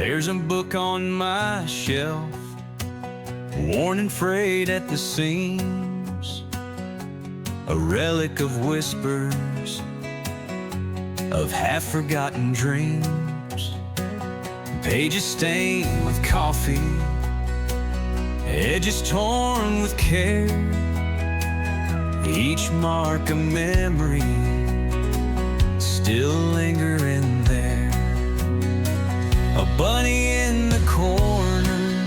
There's a book on my shelf, worn and frayed at the seams, a relic of whispers, of half-forgotten dreams. Pages stained with coffee, edges torn with care, each mark a memory, still lingering there. A bunny in the corner,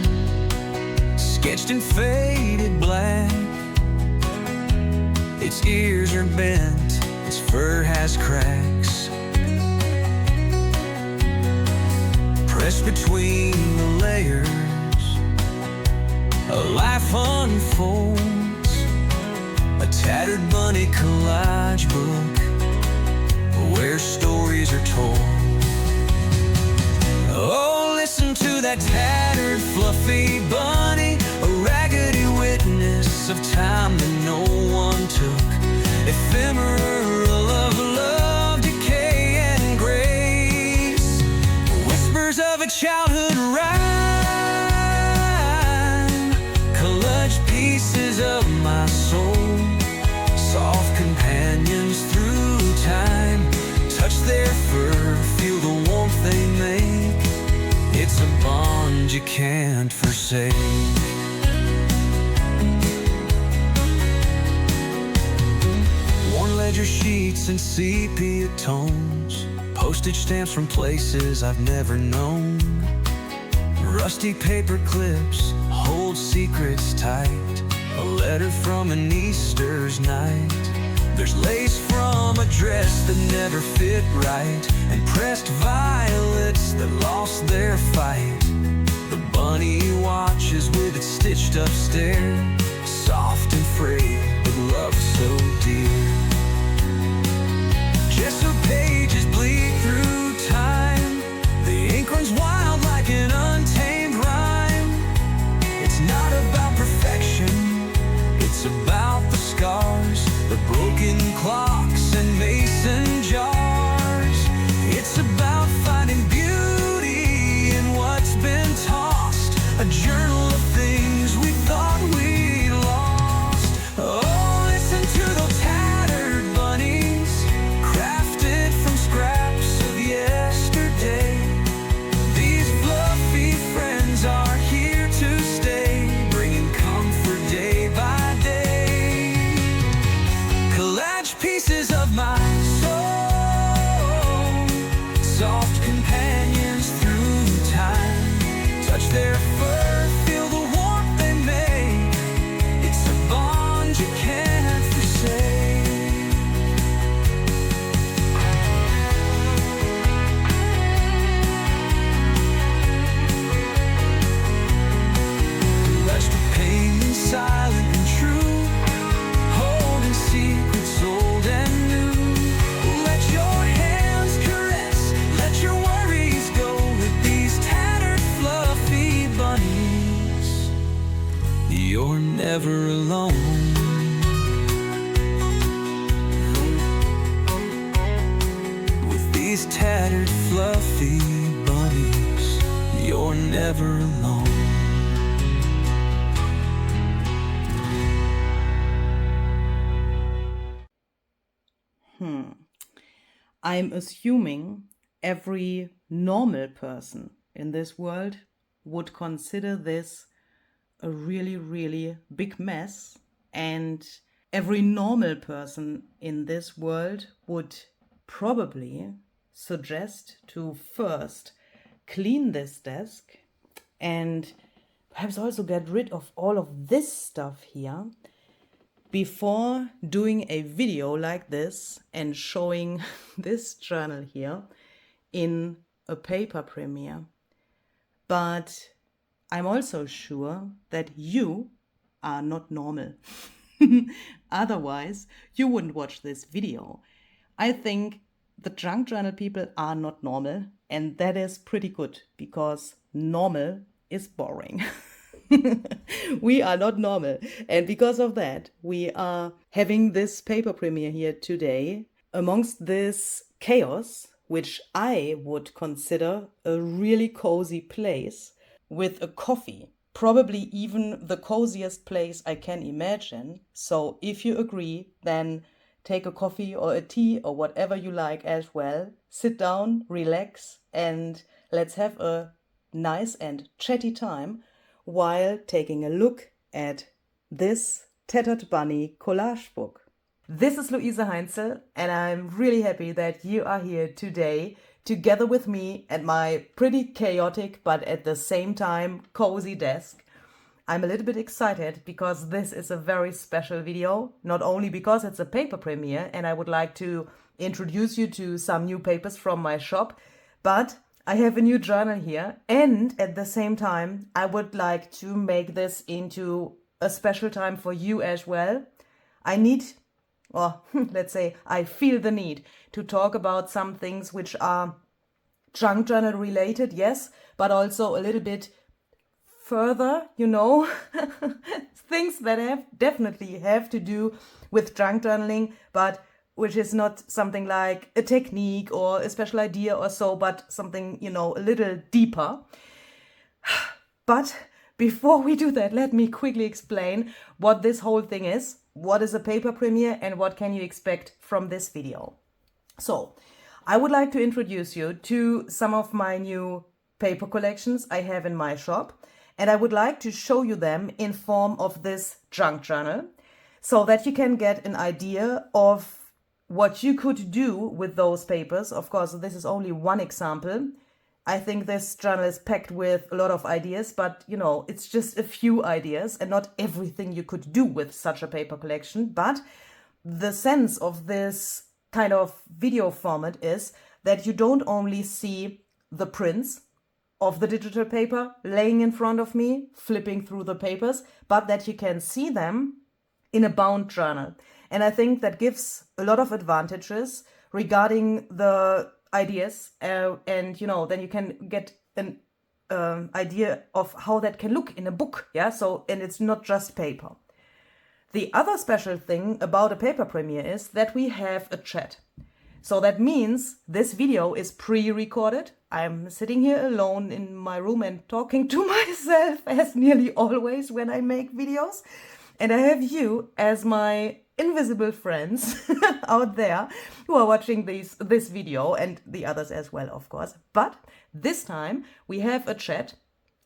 sketched in faded black. Its ears are bent, its fur has cracks. Pressed between the layers, a life unfolds. A tattered bunny collage book, where stories are told. Oh, listen to that tattered, fluffy bunny, a raggedy witness of time that no one took. Ephemera of love, decay, and grace. Whispers of a childhood rhyme, collage pieces of my soul. Soft companions through time, touch their fur, feel the warmth they make. It's a bond you can't forsake. Worn ledger sheets and sepia tones, postage stamps from places I've never known. Rusty paper clips hold secrets tight, a letter from an Easter's night. There's lace from a dress that never fit right, and pressed violets that lost their fight. The bunny watches with its stitched up stare, soft and frayed, but love so dear. Gesso pages bleed through time, the ink runs wild like an untamed rhyme. It's not about perfection, it's about the scars, the broken clocks and mason jars. It's about finding beauty in what's been tossed, a journal of things we thought we lost. Oh, listen to those tattered bunnies, crafted from scraps of yesterday. These fluffy friends are here to stay, bringing comfort day by day. Collage pieces of my soul, soft companions through time, touch their fur, feel the warmth they make. It's a bond you can't forsake. Collage the pain silent and true, holding secrets old and new. Let your hands caress, let your worries go with these tattered, fluffy bunnies. You're never alone. With these tattered, fluffy bunnies, you're never alone. I'm assuming every normal person in this world would consider this a really, really big mess, and every normal person in this world would probably suggest to first clean this desk and perhaps also get rid of all of this stuff here before doing a video like this and showing this journal here in a paper premiere. But I'm also sure that you are not normal. Otherwise, you wouldn't watch this video. I think the junk journal people are not normal, and that is pretty good because normal is boring. We are not normal, and because of that we are having this paper premiere here today amongst this chaos which I would consider a really cozy place with a coffee. Probably even the coziest place I can imagine. So if you agree, then take a coffee or a tea or whatever you like as well. Sit down, relax, and let's have a nice and chatty time while taking a look at this Tattered Bunny collage book. This is Luise Heinzl, and I'm really happy that you are here today together with me at my pretty chaotic but at the same time cozy desk. I'm a little bit excited because this is a very special video, not only because it's a paper premiere and I would like to introduce you to some new papers from my shop, but I have a new journal here, and at the same time I would like to make this into a special time for you as well. I need, or let's say I feel the need to talk about some things which are junk journal related, yes, but also a little bit further, things that definitely have to do with junk journaling, but which is not something like a technique or a special idea or so, but something, a little deeper. But before we do that, let me quickly explain what this whole thing is, what is a paper premiere, and what can you expect from this video. So, I would like to introduce you to some of my new paper collections I have in my shop, and I would like to show you them in form of this junk journal so that you can get an idea of what you could do with those papers. Of course, this is only one example. I think this journal is packed with a lot of ideas, but it's just a few ideas and not everything you could do with such a paper collection. But the sense of this kind of video format is that you don't only see the prints of the digital paper laying in front of me, flipping through the papers, but that you can see them in a bound journal. And I think that gives a lot of advantages regarding the ideas, and then you can get an idea of how that can look in a book. And it's not just paper. The other special thing about a paper premiere is that we have a chat. So that means this video is pre-recorded. I'm sitting here alone in my room and talking to myself, as nearly always when I make videos. And I have you as my invisible friends out there who are watching this video, and the others as well, of course. But this time we have a chat.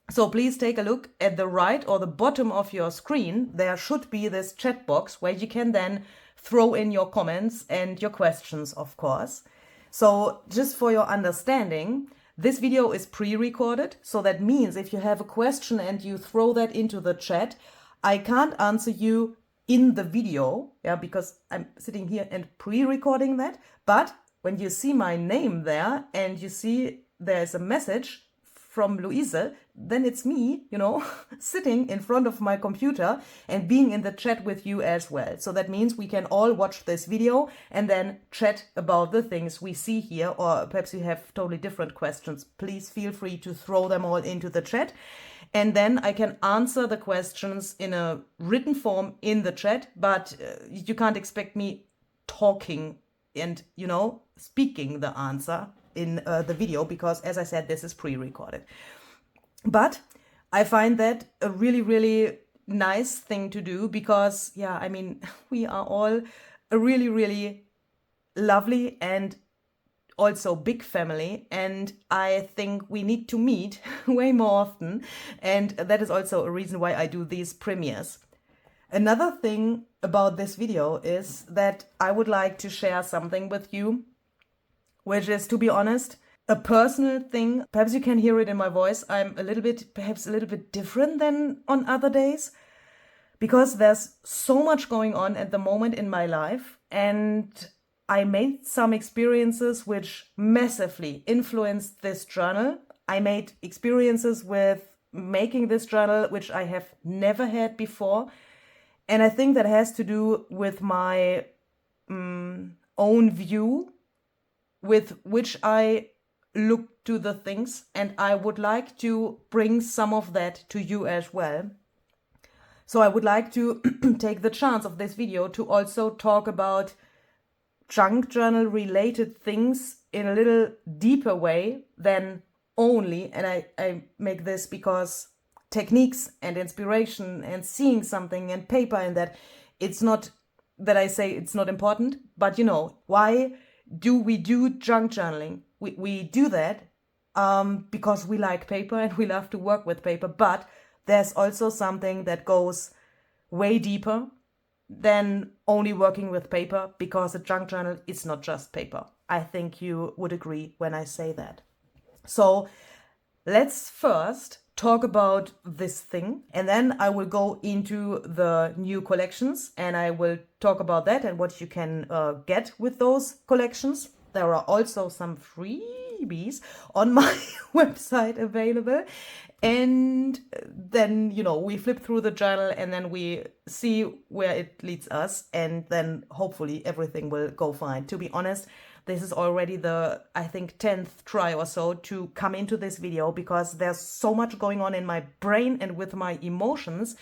So please take a look at the right or the bottom of your screen. There should be this chat box where you can then throw in your comments and your questions, of course. So just for your understanding, this video is pre-recorded. So that means if you have a question and you throw that into the chat, I can't answer you in the video, because I'm sitting here and pre-recording that. But when you see my name there and you see there's a message from Luise, then it's me, sitting in front of my computer and being in the chat with you as well. So that means we can all watch this video and then chat about the things we see here, or perhaps you have totally different questions. Please feel free to throw them all into the chat. And then I can answer the questions in a written form in the chat, but you can't expect me talking and, speaking the answer in the video, because, as I said, this is pre-recorded. But I find that a really, really nice thing to do because, we are all a really, really lovely and also big family, and I think we need to meet way more often, and that is also a reason why I do these premieres. Another thing about this video is that I would like to share something with you, which is, to be honest, a personal thing. Perhaps you can hear it in my voice. I'm perhaps a little bit different than on other days, because there's so much going on at the moment in my life, and I made some experiences which massively influenced this journal. I made experiences with making this journal which I have never had before. And I think that has to do with my own view with which I look to the things. And I would like to bring some of that to you as well. So I would like to take the chance of this video to also talk about junk journal related things in a little deeper way than only, and I make this because techniques and inspiration and seeing something and paper and that, it's not that I say it's not important, but you know, why do we do junk journaling? We do that because we like paper and we love to work with paper, but there's also something that goes way deeper than only working with paper, because a junk journal is not just paper. I think you would agree when I say that. So let's first talk about this thing, and then I will go into the new collections and I will talk about that and what you can get with those collections. There are also some freebies on my website available. And then, you know, we flip through the journal and then we see where it leads us. And then hopefully everything will go fine. To be honest, this is already the, I think, 10th try or so to come into this video, because there's so much going on in my brain and with my emotions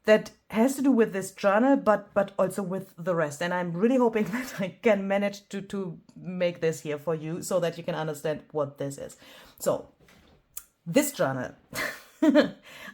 that has to do with this journal, but also with the rest. And I'm really hoping that I can manage to make this here for you so that you can understand what this is. So this journal,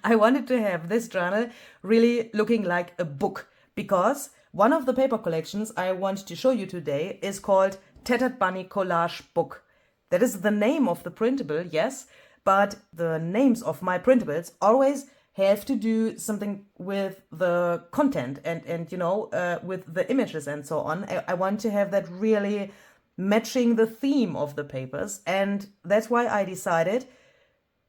I wanted to have this journal really looking like a book, because one of the paper collections I want to show you today is called Tattered Bunny Collage Book. That is the name of the printable, yes, but the names of my printables always have to do something with the content and you know, with the images and so on. I want to have that really matching the theme of the papers, and that's why I decided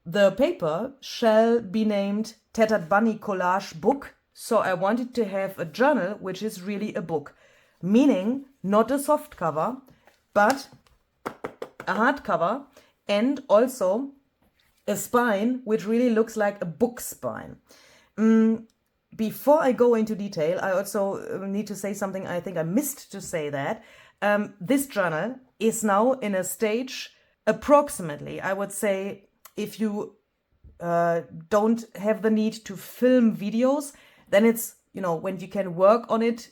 the paper shall be named Tattered Bunny Collage Book. So I wanted to have a journal which is really a book, meaning not a soft cover, but a hard cover, and also a spine which really looks like a book spine. Before I go into detail, I also need to say something. I think I missed to say that. This journal is now in a stage, approximately, I would say, if you don't have the need to film videos, then it's, you know, when you can work on it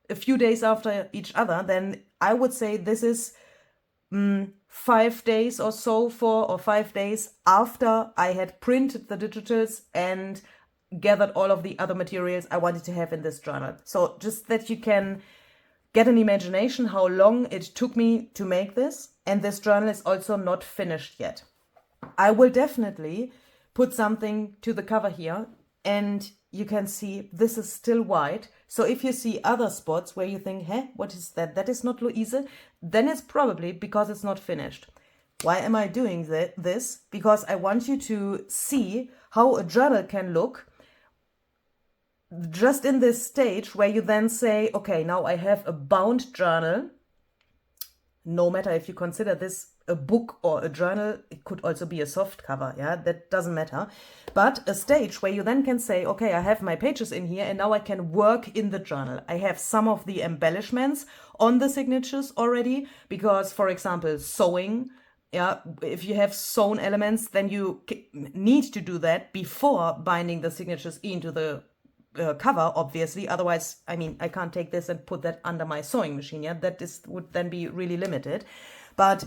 a few days after each other, then I would say this is 5 days or so, 4 or 5 days after I had printed the digitals and gathered all of the other materials I wanted to have in this journal. So just that you can get an imagination how long it took me to make this. And this journal is also not finished yet. I will definitely put something to the cover here, and you can see this is still white. So if you see other spots where you think, hey, what is that? That is not Luise, then it's probably because it's not finished. Why am I doing this? Because I want you to see how a journal can look just in this stage where you then say, okay, now I have a bound journal. No matter if you consider this a book or a journal, it could also be a soft cover, yeah, that doesn't matter. But a stage where you then can say, okay, I have my pages in here and now I can work in the journal. I have some of the embellishments on the signatures already, because, for example, sewing, yeah, if you have sewn elements, then you need to do that before binding the signatures into the cover, obviously. Otherwise, I mean, I can't take this and put that under my sewing machine, yeah, would then be really limited. But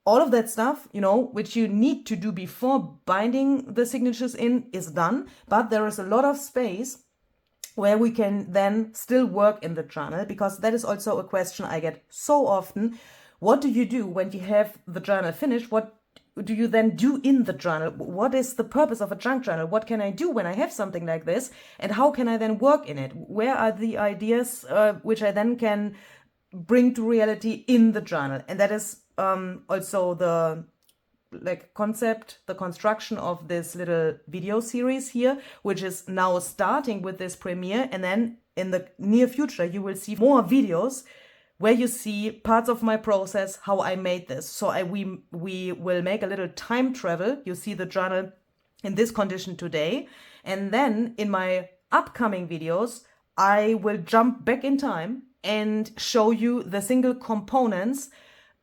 all of that stuff, you know, which you need to do before binding the signatures in, is done. But there is a lot of space where we can then still work in the journal, because that is also a question I get so often. What do you do when you have the journal finished? What do you then do in the journal? What is the purpose of a junk journal? What can I do when I have something like this? And how can I then work in it? Where are the ideas which I then can bring to reality in the journal? And that is also the concept, the construction of this little video series here, which is now starting with this premiere. And then in the near future, you will see more videos where you see parts of my process, how I made this. So we will make a little time travel. You see the journal in this condition today. And then in my upcoming videos, I will jump back in time and show you the single components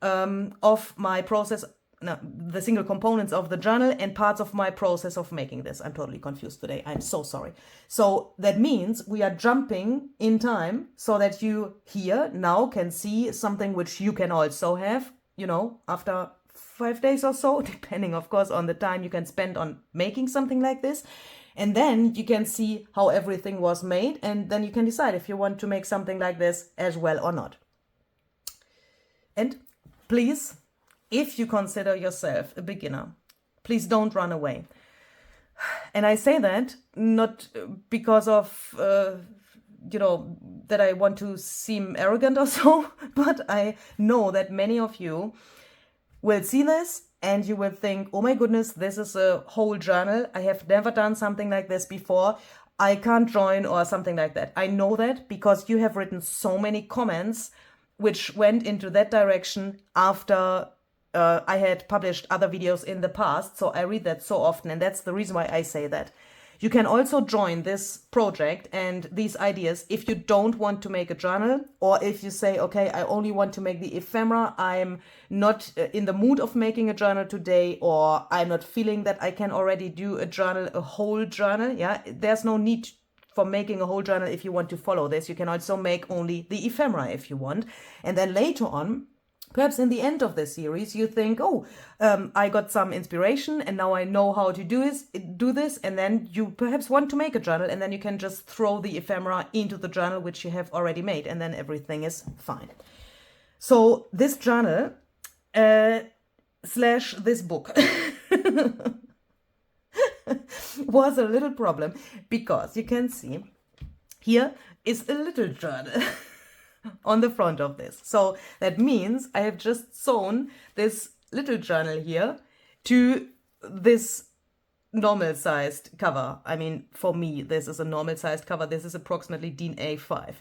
of my process, the single components of the journal and parts of my process of making this. I'm totally confused today. I'm so sorry. So that means we are jumping in time so that you here now can see something which you can also have you know, after 5 days or so, depending, of course, on the time you can spend on making something like this. And then you can see how everything was made, and then you can decide if you want to make something like this as well or not. And please, if you consider yourself a beginner, please don't run away. And I say that not because of, you know, that I want to seem arrogant or so, but I know that many of you will see this and you will think, oh my goodness, this is a whole journal. I have never done something like this before. I can't join or something like that. I know that because you have written so many comments which went into that direction after I had published other videos in the past. So I read that so often, and that's the reason why I say that. You can also join this project and these ideas if you don't want to make a journal, or if you say, okay, I only want to make the ephemera, I'm not in the mood of making a journal today, or I'm not feeling that I can already do a journal, a whole journal. Yeah, there's no need for making a whole journal if you want to follow this. You can also make only the ephemera if you want. And then later on, perhaps in the end of the series, you think, oh, I got some inspiration and now I know how to do this. And then you perhaps want to make a journal, and then you can just throw the ephemera into the journal which you have already made, and then everything is fine. So this journal slash this book was a little problem, because you can see here is a little journal on the front of this. So that means I have just sewn this little journal here to this normal sized cover. I mean, for me, this is a normal sized cover. This is approximately DIN A5.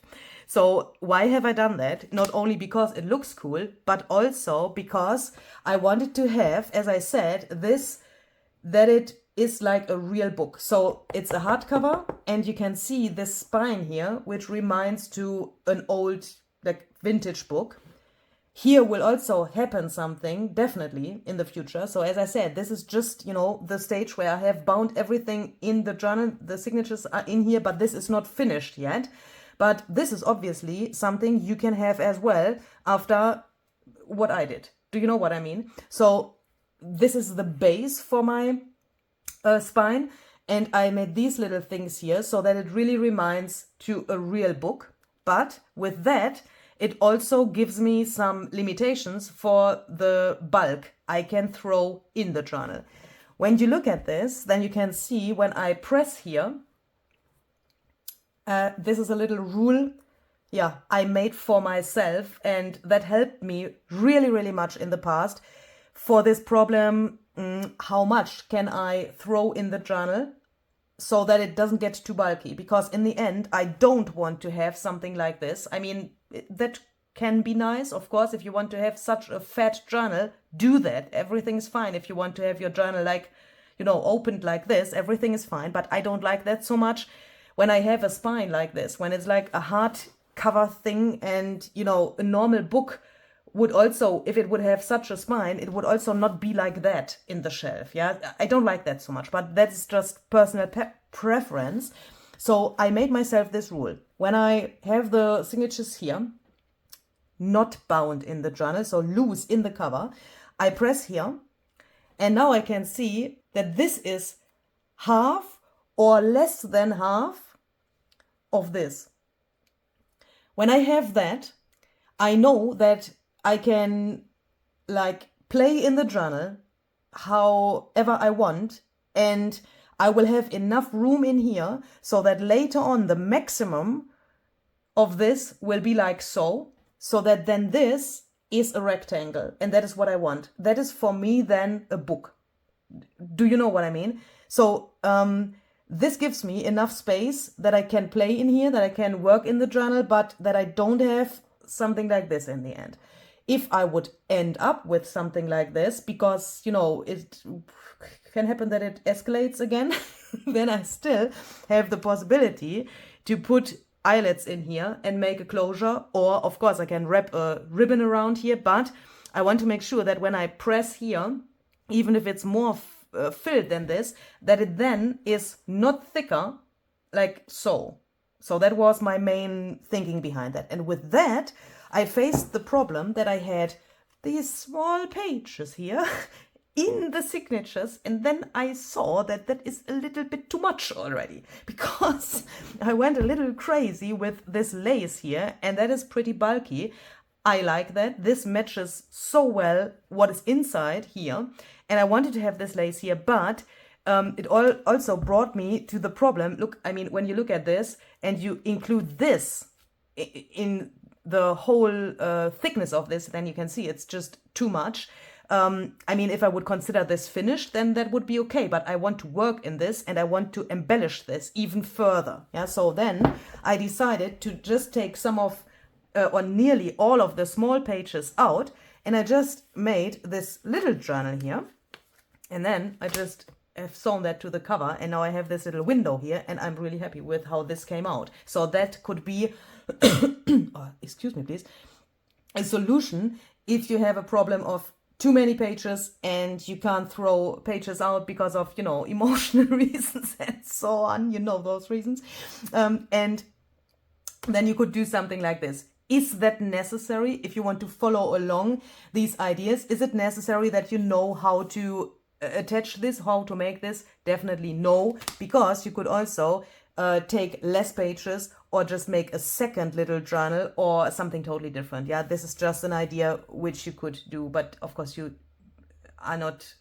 So why have I done that? Not only because it looks cool, but also because I wanted to have, as I said, this, that it is like a real book. So it's a hardcover, and you can see this spine here, which reminds to an old, like, vintage book. Here will also happen something definitely in the future. So as I said, this is just, you know, the stage where I have bound everything in the journal. The signatures are in here, but this is not finished yet. But this is obviously something you can have as well after what I did. Do you know what I mean? So this is the base for my spine, and I made these little things here so that it really reminds to a real book. But with that, it also gives me some limitations for the bulk I can throw in the journal. When you look at this, then you can see when I press here, this is a little rule, yeah, I made for myself, and that helped me really, really much in the past for this problem. How much can I throw in the journal so that it doesn't get too bulky? Because in the end, I don't want to have something like this. I mean, that can be nice, of course. If you want to have such a fat journal, do that. Everything's fine. If you want to have your journal, like, you know, opened like this, everything is fine. But I don't like that so much when I have a spine like this, when it's like a hard cover thing. And, you know, a normal book would also, if it would have such a spine, it would also not be like that in the shelf. Yeah, I don't like that so much, but that is just personal preference. So I made myself this rule. When I have the signatures here, not bound in the journal, so loose in the cover, I press here, and now I can see that this is half or less than half of this. When I have that, I know that I can, like, play in the journal however I want, and I will have enough room in here so that later on the maximum of this will be like so that then this is a rectangle, and that is what I want. That is for me then a book. Do you know what I mean? So this gives me enough space that I can play in here, that I can work in the journal, but that I don't have something like this in the end. If I would end up with something like this, because, you know, it can happen that it escalates again, then I still have the possibility to put eyelets in here and make a closure, or of course I can wrap a ribbon around here, but I want to make sure that when I press here, even if it's more filled than this, that it then is not thicker like so. So that was my main thinking behind that. And with that, I faced the problem that I had these small pages here in the signatures, and then I saw that that is a little bit too much already, because I went a little crazy with this lace here, and that is pretty bulky. I like that. This matches so well what is inside here, and I wanted to have this lace here, but it also brought me to the problem. Look, I mean, when you look at this and you include this in the whole thickness of this, then you can see it's just too much. I mean, if I would consider this finished, then that would be okay, but I want to work in this and I want to embellish this even further. Yeah, so then I decided to just take some of, or nearly all of the small pages out, and I just made this little journal here, and then I just have sewn that to the cover, and now I have this little window here, and I'm really happy with how this came out. So that could be, oh, excuse me please, a solution if you have a problem of too many pages and you can't throw pages out because of, you know, emotional reasons and so on, you know, those reasons. And then you could do something like this. Is that necessary if you want to follow along these ideas? Is it necessary that you know how to attach this, how to make this? Definitely no, because you could also take less pages or just make a second little journal or something totally different. Yeah, this is just an idea which you could do, but of course you are not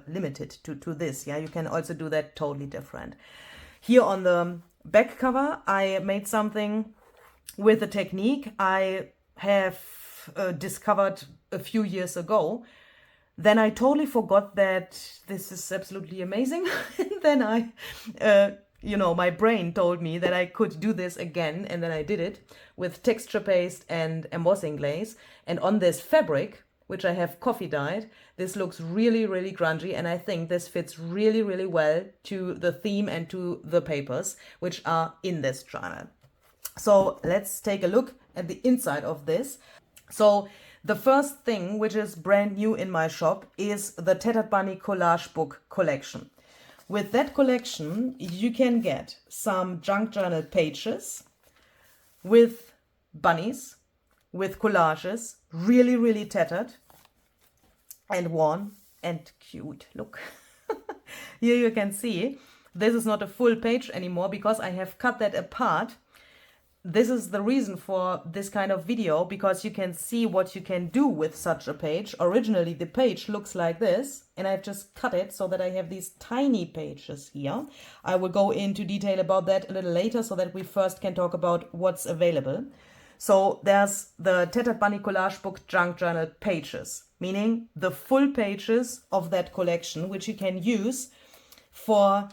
limited to this. Yeah, you can also do that totally different. Here on the back cover, I made something with a technique I have discovered a few years ago. Then I totally forgot that this is absolutely amazing. And then I, you know, my brain told me that I could do this again, and then I did it with texture paste and embossing glaze. And on this fabric, which I have coffee dyed, this looks really, really grungy, and I think this fits really, really well to the theme and to the papers which are in this journal. So let's take a look at the inside of this. So the first thing which is brand new in my shop is the Tattered Bunny Collage book collection. With that collection, you can get some junk journal pages with bunnies, with collages, really, really tattered and worn and cute. Look, here you can see this is not a full page anymore because I have cut that apart. This is the reason for this kind of video, because you can see what you can do with such a page. Originally, the page looks like this, and I've just cut it so that I have these tiny pages here. I will go into detail about that a little later so that we first can talk about what's available. So there's the Tattered Bunny Collage book junk journal pages, meaning the full pages of that collection, which you can use for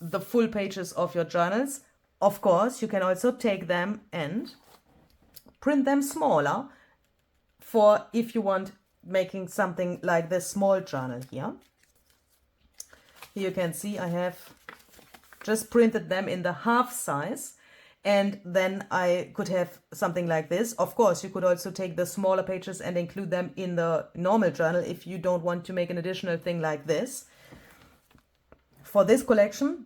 the full pages of your journals. Of course, you can also take them and print them smaller for if you want making something like this small journal here. Here you can see I have just printed them in the half size, and then I could have something like this. Of course, you could also take the smaller pages and include them in the normal journal if you don't want to make an additional thing like this. For this collection,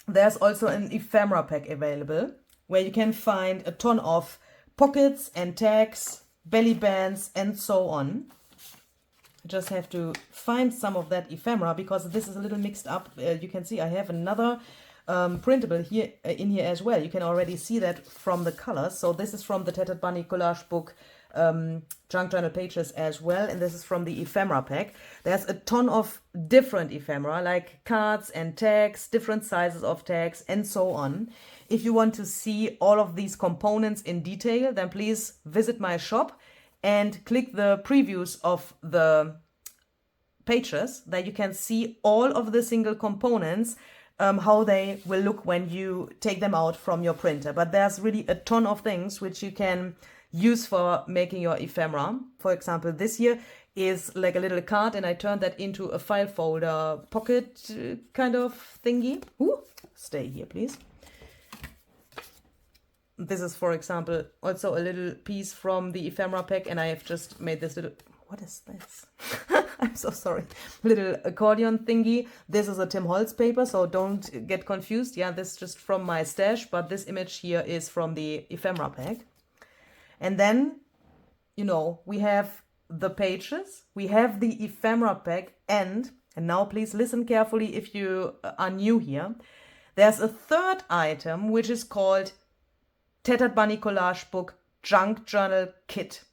there's also an ephemera pack available where you can find a ton of pockets and tags, belly bands, and so on. I just have to find some of that ephemera because this is a little mixed up. You can see I have another printable here in here as well. You can already see that from the colors. So this is from the Tattered Bunny Collage book junk journal pages as well, and this is from the ephemera pack. There's a ton of different ephemera, like cards and tags, different sizes of tags, and so on. If you want to see all of these components in detail, then please visit my shop and click the previews of the pages. There you can see all of the single components, how they will look when you take them out from your printer. But there's really a ton of things which you can use for making your ephemera. For example, this here is like a little card, and I turned that into a file folder pocket kind of thingy. Ooh, stay here, please. This is, for example, also a little piece from the ephemera pack, and I have just made this little, what is this? I'm so sorry. Little accordion thingy. This is a Tim Holtz paper, so don't get confused. Yeah, this is just from my stash, but this image here is from the ephemera pack. And then, you know, we have the pages, we have the ephemera pack, and now please listen carefully if you are new here, there's a third item which is called Tattered Bunny Collage Book Junk Journal Kit.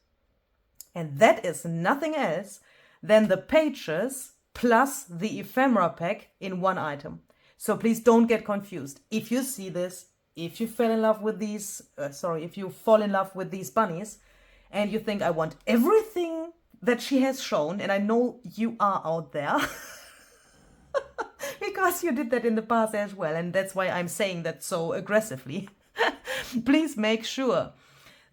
And that is nothing else than the pages plus the ephemera pack in one item. So please don't get confused. If you see this, if you fell in love with these, if you fall in love with these bunnies and you think I want everything that she has shown, and I know you are out there, because you did that in the past as well, and that's why I'm saying that so aggressively. Please make sure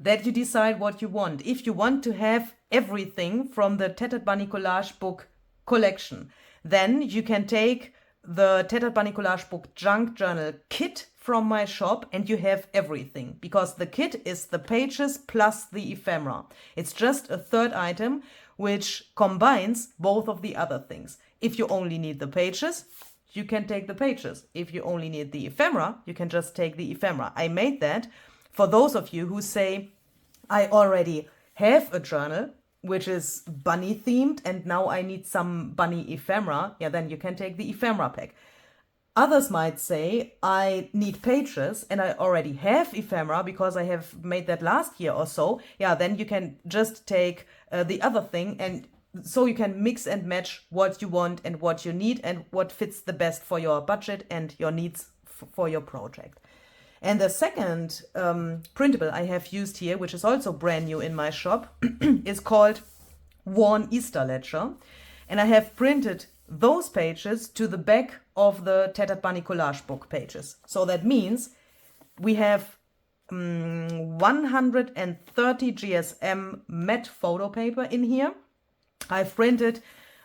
that you decide what you want. If you want to have everything from the Tattered Bunny Collage Book collection, then you can take the Tattered Bunny Collage Book Junk Journal Kit from my shop and you have everything, because the kit is the pages plus the ephemera. It's just a third item which combines both of the other things. If you only need the pages, you can take the pages. If you only need the ephemera, you can just take the ephemera. I made that for those of you who say, I already have a journal which is bunny themed and now I need some bunny ephemera. Yeah, then you can take the ephemera pack. Others might say, I need pages and I already have ephemera because I have made that last year or so. Yeah, then you can just take the other thing, and so you can mix and match what you want and what you need and what fits the best for your budget and your needs for your project. And the second printable I have used here, which is also brand new in my shop, is called Worn Easter Ledger. And I have printed those pages to the back of the Tattered Bunny Collage Book pages. So that means we have 130 GSM matte photo paper in here. I've printed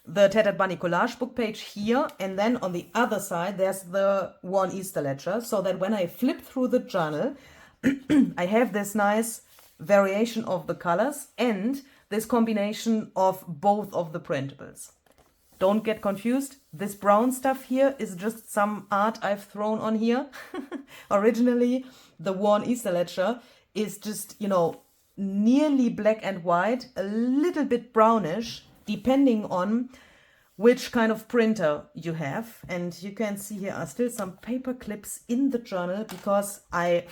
the Tattered Bunny Collage Book page here, and then on the other side there's the Worn Easter Ledger, so that when I flip through the journal I have this nice variation of the colors and this combination of both of the printables. Don't get confused, this brown stuff here is just some art I've thrown on here. Originally the Worn Easter Ledger is just, you know, nearly black and white, a little bit brownish, depending on which kind of printer you have. And you can see here are still some paper clips in the journal because I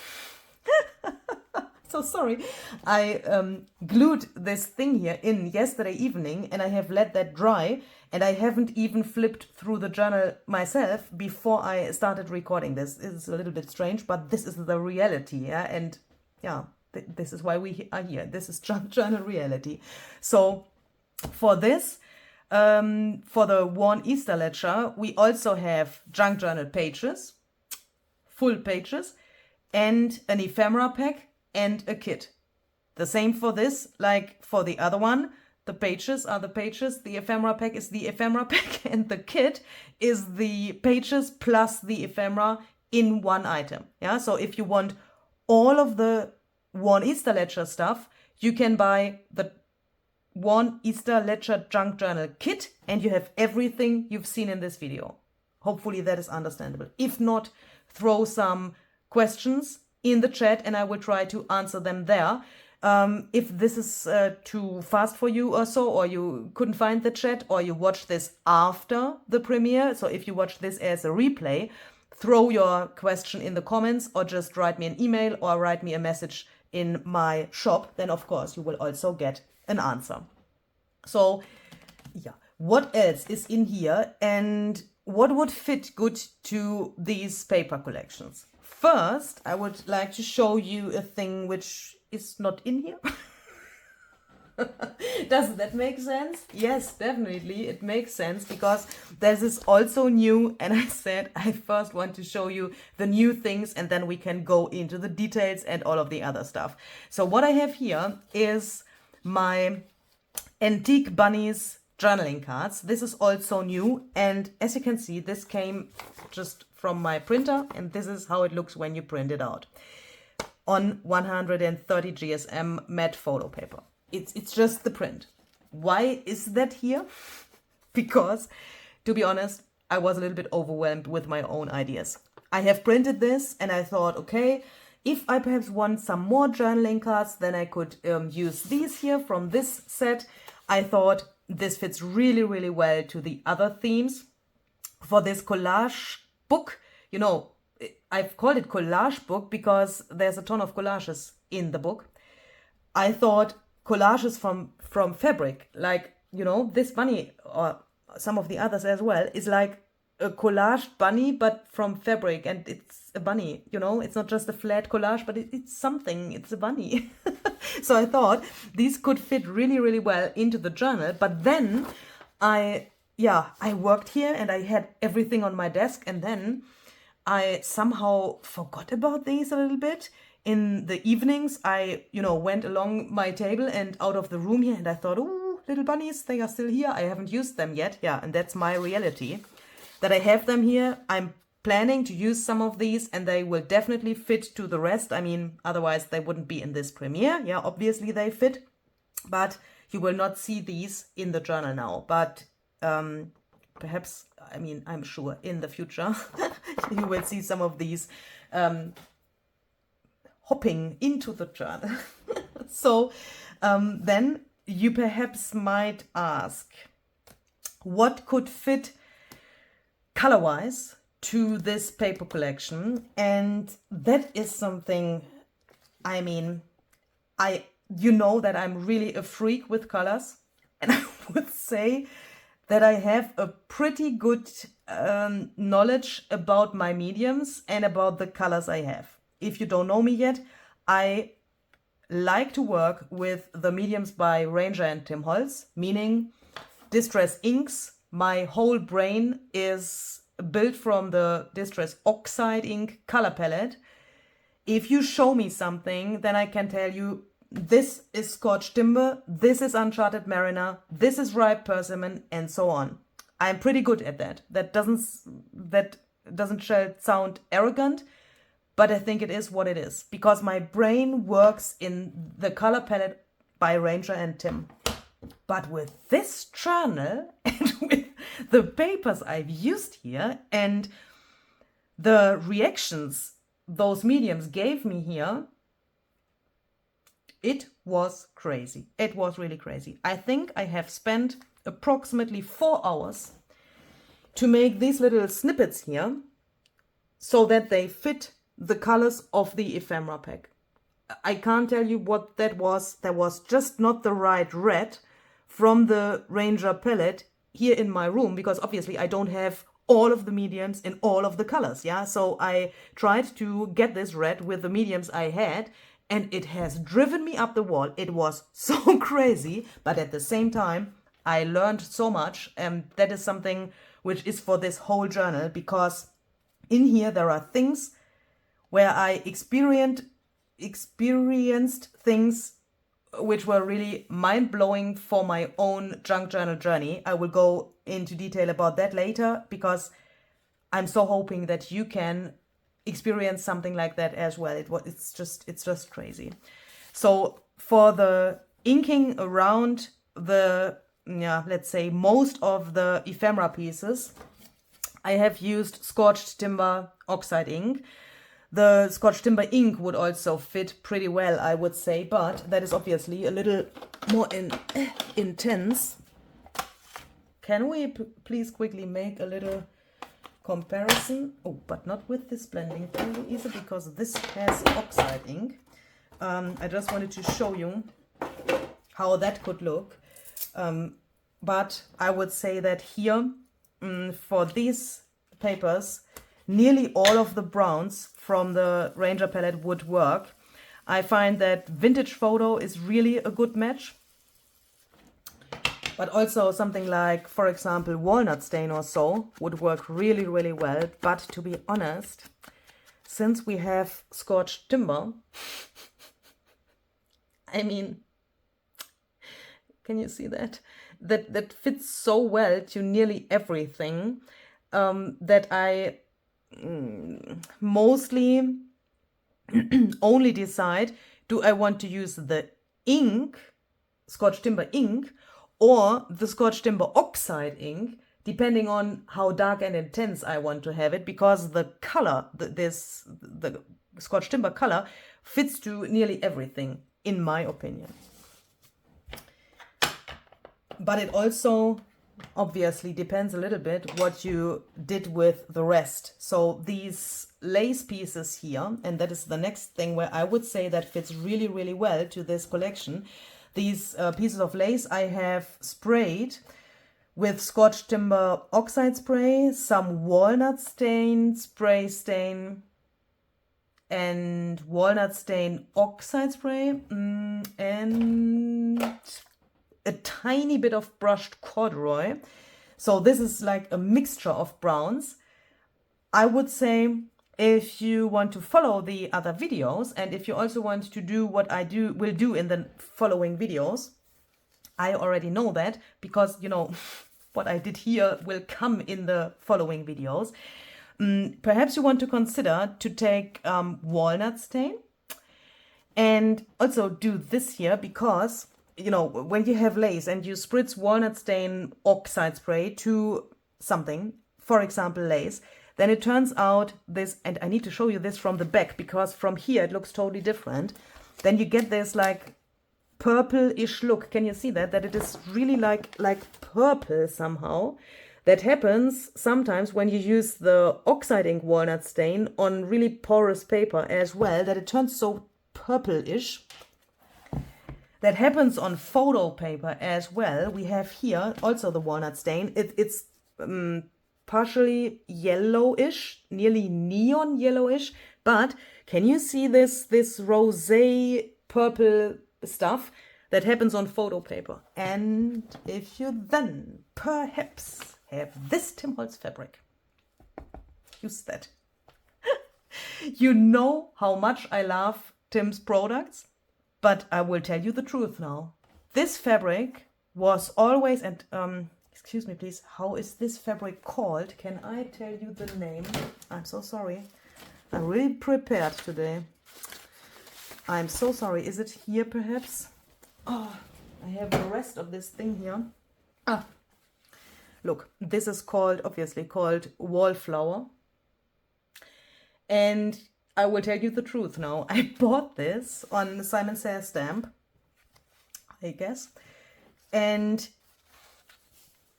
so sorry, I glued this thing here in yesterday evening and I have let that dry, and I haven't even flipped through the journal myself before I started recording this. It's a little bit strange, but this is the reality, yeah? And yeah, this is why we are here. This is journal reality. So for this, for the Worn Easter Ledger, we also have junk journal pages, full pages, and an ephemera pack and a kit. The same for this, like for the other one. The pages are the pages, the ephemera pack is the ephemera pack, and the kit is the pages plus the ephemera in one item. Yeah, so if you want all of the Worn Easter Ledger stuff, you can buy the Worn Easter Ledger Junk Journal Kit and you have everything you've seen in this video. Hopefully that is understandable. If not, throw some questions in the chat and I will try to answer them there. If this is too fast for you or so, or you couldn't find the chat, or you watch this after the premiere, so if you watch this as a replay, throw your question in the comments or just write me an email or write me a message in my shop, then of course you will also get an answer. So yeah, what else is in here and what would fit good to these paper collections? First, I would like to show you a thing which is not in here. Does that make sense? Yes, definitely it makes sense, because this is also new and I said I first want to show you the new things and then we can go into the details and all of the other stuff. So what I have here is my Antique Bunnies journaling cards. This is also new, and as you can see, this came just from my printer and this is how it looks when you print it out on 130 GSM matte photo paper. It's just the print. Why is that here? Because, to be honest, I was a little bit overwhelmed with my own ideas. I have printed this and I thought, okay, if I perhaps want some more journaling cards, then I could use these here from this set. I thought this fits really, really well to the other themes. For this collage book, you know, I've called it collage book because there's a ton of collages in the book. I thought collages from fabric, like, you know, this bunny or some of the others as well, is like a collage bunny, but from fabric, and it's a bunny, you know, it's not just a flat collage, but it's something, it's a bunny. So I thought these could fit really, really well into the journal, but then I worked here and I had everything on my desk, and then I somehow forgot about these a little bit. In the evenings, I, you know, went along my table and out of the room here, and I thought, oh, little bunnies, they are still here. I haven't used them yet. Yeah, and that's my reality, that I have them here. I'm planning to use some of these, and they will definitely fit to the rest. I mean, otherwise they wouldn't be in this premiere. Yeah, obviously they fit, but you will not see these in the journal now. But perhaps, I mean, I'm sure in the future you will see some of these hopping into the journal. So then you perhaps might ask, what could fit color-wise to this paper collection? And that is something, I mean, you know that I'm really a freak with colors, and I would say that I have a pretty good knowledge about my mediums and about the colors I have. If you don't know me yet, I like to work with the mediums by Ranger and Tim Holtz, meaning Distress inks. My whole brain is built from the Distress Oxide ink color palette. If you show me something, then I can tell you, this is Scorched Timber, this is Uncharted Mariner, this is Ripe Persimmon, and so on. I'm pretty good at that. That doesn't sound arrogant, but I think it is what it is, because my brain works in the color palette by Ranger and Tim. But with this journal and with the papers I've used here and the reactions those mediums gave me here, it was crazy. It was really crazy. I think I have spent approximately 4 hours to make these little snippets here so that they fit the colors of the ephemera pack. I can't tell you what that was. There was just not the right red from the Ranger palette here in my room, because obviously I don't have all of the mediums in all of the colors. Yeah, so I tried to get this red with the mediums I had, and it has driven me up the wall. It was so crazy, but at the same time, I learned so much, and that is something which is for this whole journal, because in here there are things where I experienced things which were really mind-blowing for my own junk journal journey. I will go into detail about that later, because I'm so hoping that you can experience something like that as well. It's just crazy. So for the inking around the, let's say, most of the ephemera pieces, I have used Scorched Timber Oxide ink. The Scorched Timber ink would also fit pretty well, I would say, but that is obviously a little more intense. Can we please quickly make a little comparison? Oh, but not with this blending thing, Luise, because this has oxide ink. I just wanted to show you how that could look. But I would say that here, for these papers, nearly all of the browns from the Ranger palette would work. I find that Vintage Photo is really a good match. But also something like, for example, Walnut Stain or so would work really, really well. But to be honest, since we have Scorched Timber, I mean, can you see that? That fits so well to nearly everything, that I mostly only decide, do I want to use the ink, Scorched Timber ink, or the Scorched Timber Oxide ink, depending on how dark and intense I want to have it, because the color, the Scorched Timber color, fits to nearly everything, in my opinion. But it also obviously depends a little bit what you did with the rest. So these lace pieces here, and that is the next thing where I would say that fits really, really well to this collection. These pieces of lace I have sprayed with Scotch Timber Oxide Spray, some walnut stain, spray stain, and walnut stain oxide spray, and a tiny bit of brushed corduroy. So this is like a mixture of browns. I would say if you want to follow the other videos, and if you also want to do what I will do in the following videos, I already know that because, you know, what I did here will come in the following videos. Perhaps you want to consider to take walnut stain and also do this here because, you know, when you have lace and you spritz walnut stain oxide spray to something, for example lace, then it turns out this, and I need to show you this from the back because from here it looks totally different. Then you get this like purple-ish look. Can you see that? That it is really like purple somehow. That happens sometimes when you use the oxide ink walnut stain on really porous paper as well, that it turns so purple-ish. That happens on photo paper as well. We have here also the walnut stain. It's partially yellowish, nearly neon yellowish, but can you see this rosé purple stuff that happens on photo paper? And if you then perhaps have this Tim Holtz fabric, use that. You know how much I love Tim's products, but I will tell you the truth now. This fabric was always, and excuse me please, how is this fabric called? Can I tell you the name? I'm so sorry. I'm really prepared today. I'm so sorry. Is it here perhaps? Oh, I have the rest of this thing here. Ah, look, this is called, obviously called Wallflower. And I will tell you the truth now. I bought this on the Simon Says stamp, I guess. And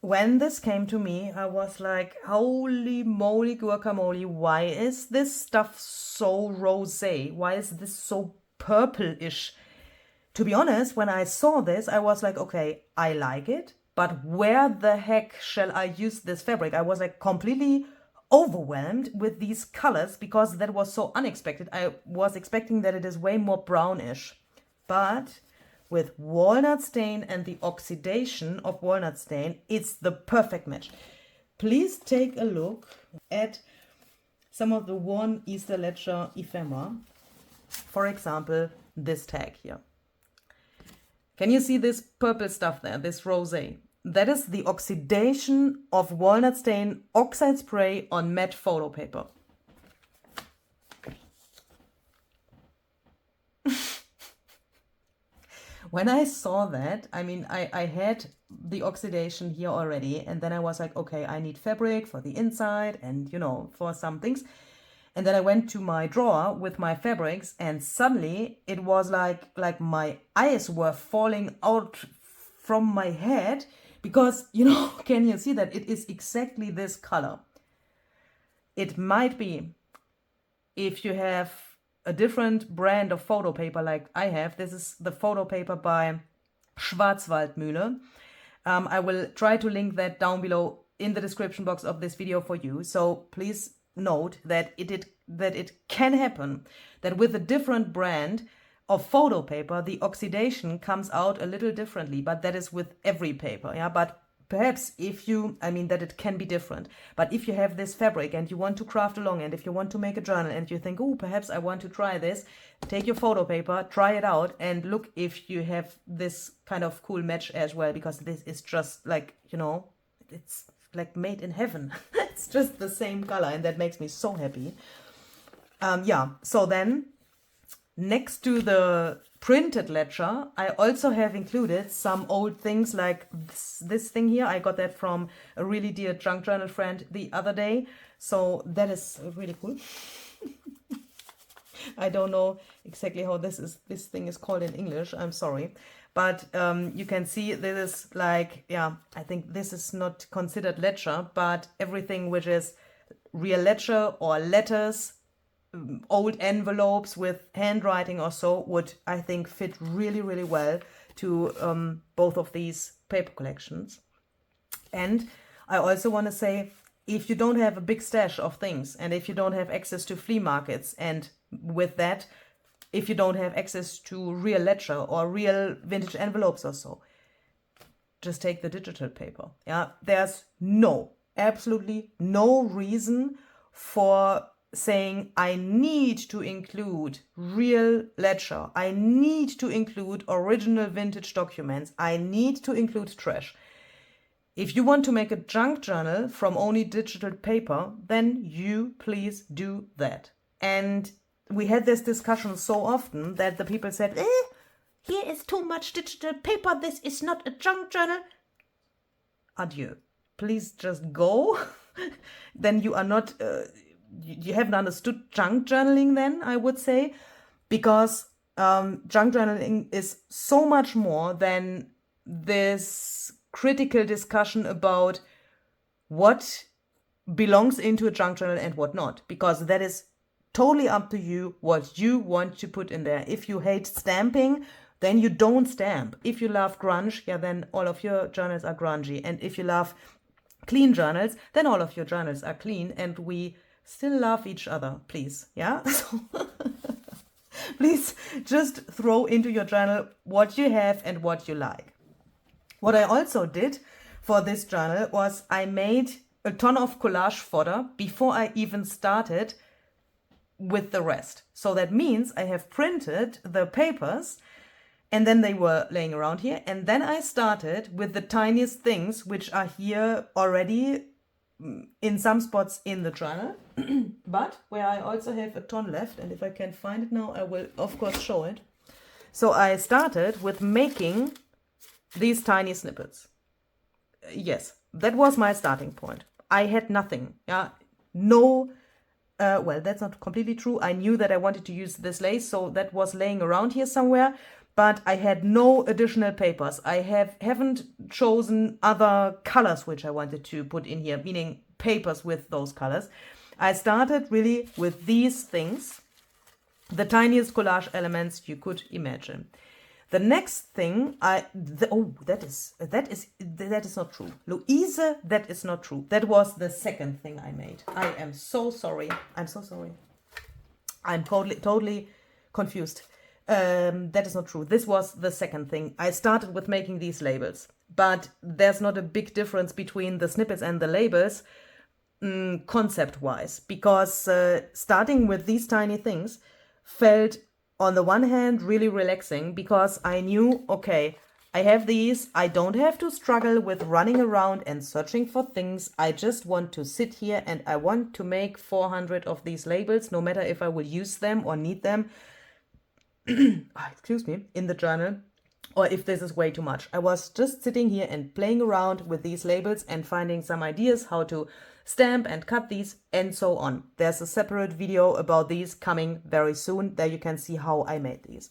when this came to me, I was like, holy moly guacamole, why is this stuff so rosé? Why is this so purple-ish? To be honest, when I saw this, I was like, okay, I like it, but where the heck shall I use this fabric? I was like completely overwhelmed with these colors because that was so unexpected. I was expecting that it is way more brownish, but with walnut stain and the oxidation of walnut stain, it's the perfect match. Please take a look at some of the worn Easter Ledger ephemera. For example, this tag here. Can you see this purple stuff there, this rosé? That is the oxidation of walnut stain oxide spray on matte photo paper. When I saw that, I mean, I had the oxidation here already, and then I was like, okay, I need fabric for the inside and, you know, for some things. And then I went to my drawer with my fabrics, and suddenly it was like my eyes were falling out from my head because, you know, can you see that it is exactly this color? It might be, if you have a different brand of photo paper like I have, this is the photo paper by Schwarzwaldmühle. I will try to link that down below in the description box of this video for you. So please note that it can happen that with a different brand of photo paper, the oxidation comes out a little differently, but that is with every paper, yeah. But perhaps if you, I mean that it can be different, but if you have this fabric and you want to craft along, and if you want to make a journal and you think, oh, perhaps I want to try this, take your photo paper, try it out, and look if you have this kind of cool match as well, because this is just like, you know, it's like made in heaven. It's just the same color, and that makes me so happy. Yeah, so then next to the printed ledger, I also have included some old things like this thing here. I got that from a really dear junk journal friend the other day. So that is really cool. I don't know exactly how this thing is called in English. I'm sorry. but you can see this is like, yeah, I think this is not considered ledger, but everything which is real ledger or letters, old envelopes with handwriting or so would, I think, fit really, really well to both of these paper collections. And I also want to say, if you don't have a big stash of things, and if you don't have access to flea markets, and with that, if you don't have access to real ledger or real vintage envelopes or so, just take the digital paper. Yeah, there's absolutely no reason for saying I need to include real ledger, I need to include original vintage documents, I need to include trash. If you want to make a junk journal from only digital paper, then you please do that. And we had this discussion so often that the people said, here is too much digital paper, this is not a junk journal. Adieu. Please just go. Then you are not, you haven't understood junk journaling then, I would say, because junk journaling is so much more than this critical discussion about what belongs into a junk journal and what not, because that is totally up to you what you want to put in there. If you hate stamping, then you don't stamp. If you love grunge, yeah, then all of your journals are grungy. And if you love clean journals, then all of your journals are clean, and we still love each other, please. Yeah. So please just throw into your journal what you have and what you like. What I also did for this journal was I made a ton of collage fodder before I even started with the rest. So that means I have printed the papers and then they were laying around here. And then I started with the tiniest things which are here already in some spots in the journal, but where I also have a ton left. And if I can find it now, I will of course show it. So I started with making these tiny snippets. Yes, that was my starting point. I had nothing. Yeah, no. Well, that's not completely true. I knew that I wanted to use this lace, so that was laying around here somewhere. But I had no additional papers. I haven't chosen other colors which I wanted to put in here, meaning papers with those colors. I started really with these things, the tiniest collage elements you could imagine. The next thing, that is not true. Luise, that is not true. That was the second thing I made. I am so sorry. I'm so sorry. I'm totally confused. That is not true. This was the second thing. I started with making these labels, but there's not a big difference between the snippets and the labels concept-wise, because starting with these tiny things felt, on the one hand, really relaxing, because I knew, okay, I have these, I don't have to struggle with running around and searching for things. I just want to sit here and I want to make 400 of these labels, no matter if I will use them or need them, excuse me, in the journal, or if this is way too much. I was just sitting here and playing around with these labels and finding some ideas how to stamp and cut these and so on. There's a separate video about these coming very soon. There you can see how I made these.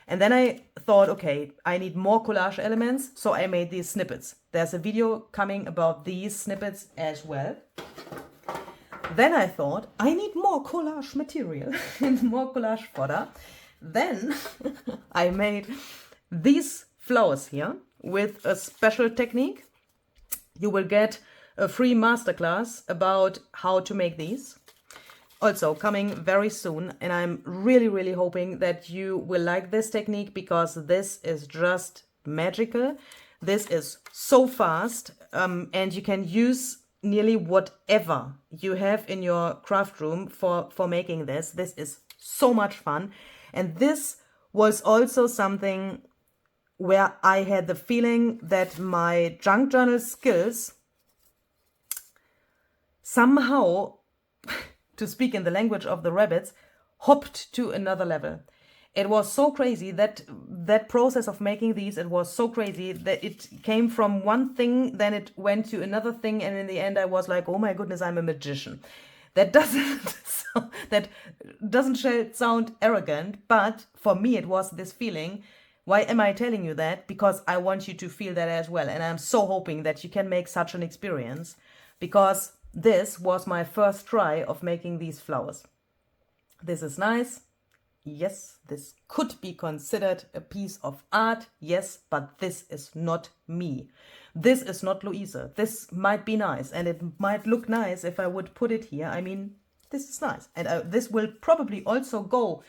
And then I thought, okay, I need more collage elements, so I made these snippets. There's a video coming about these snippets as well. Then I thought, I need more collage material and more collage fodder. Then I made these flowers here with a special technique. You will get a free masterclass about how to make these. Also coming very soon, and I'm really, really hoping that you will like this technique, because this is just magical. This is so fast, and you can use nearly whatever you have in your craft room for making this. This is so much fun. And this was also something where I had the feeling that my junk journal skills somehow, to speak in the language of the rabbits, hopped to another level. It was so crazy that process of making these, it was so crazy that it came from one thing, then it went to another thing, and in the end I was like, oh my goodness, I'm a magician. That doesn't sound arrogant, but for me it was this feeling Why am I telling you that? Because I want you to feel that as well. And I'm so hoping that you can make such an experience, because this was my first try of making these flowers. This is nice. Yes, this could be considered a piece of art. Yes, but this is not me. This is not Luise. This might be nice, and it might look nice if I would put it here. I mean, this is nice. And this will probably also go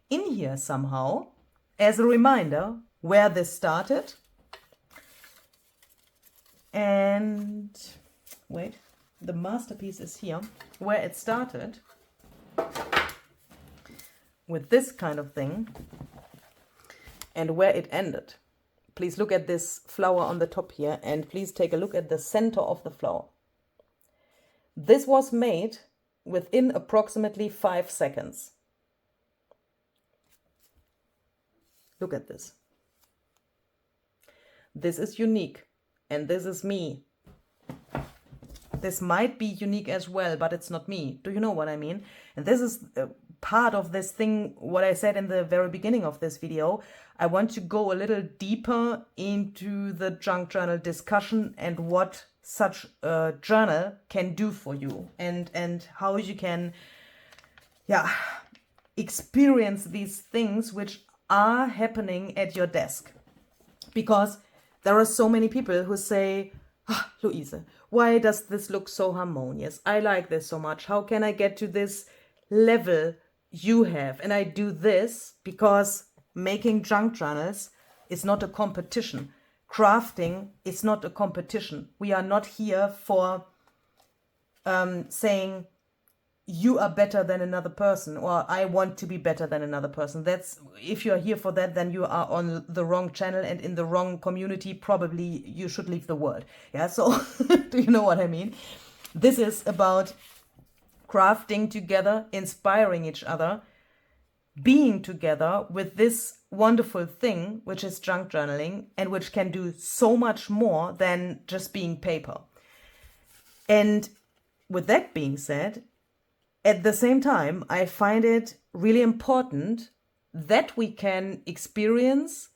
in here somehow as a reminder where this started. And wait, the masterpiece is here, where it started with this kind of thing and where it ended. Please look at this flower on the top here, and please take a look at the center of the flower. This was made within approximately 5 seconds. Look at this. This is unique, and this is me. This might be unique as well, but it's not me. Do you know what I mean? And this is part of this thing, what I said in the very beginning of this video. I want to go a little deeper into the junk journal discussion and what such a journal can do for you, and how you can, experience these things which are happening at your desk. Because there are so many people who say, Luise, why does this look so harmonious? I like this so much. How can I get to this level you have? And I do this because making junk journals is not a competition. Crafting is not a competition. We are not here for saying you are better than another person, or I want to be better than another person. That's, if you're here for that, then you are on the wrong channel and in the wrong community. Probably you should leave the world. Yeah, so do you know what I mean? This is about crafting together, inspiring each other, being together with this wonderful thing, which is junk journaling, and which can do so much more than just being paper. And with that being said, at the same time, I find it really important that we can experience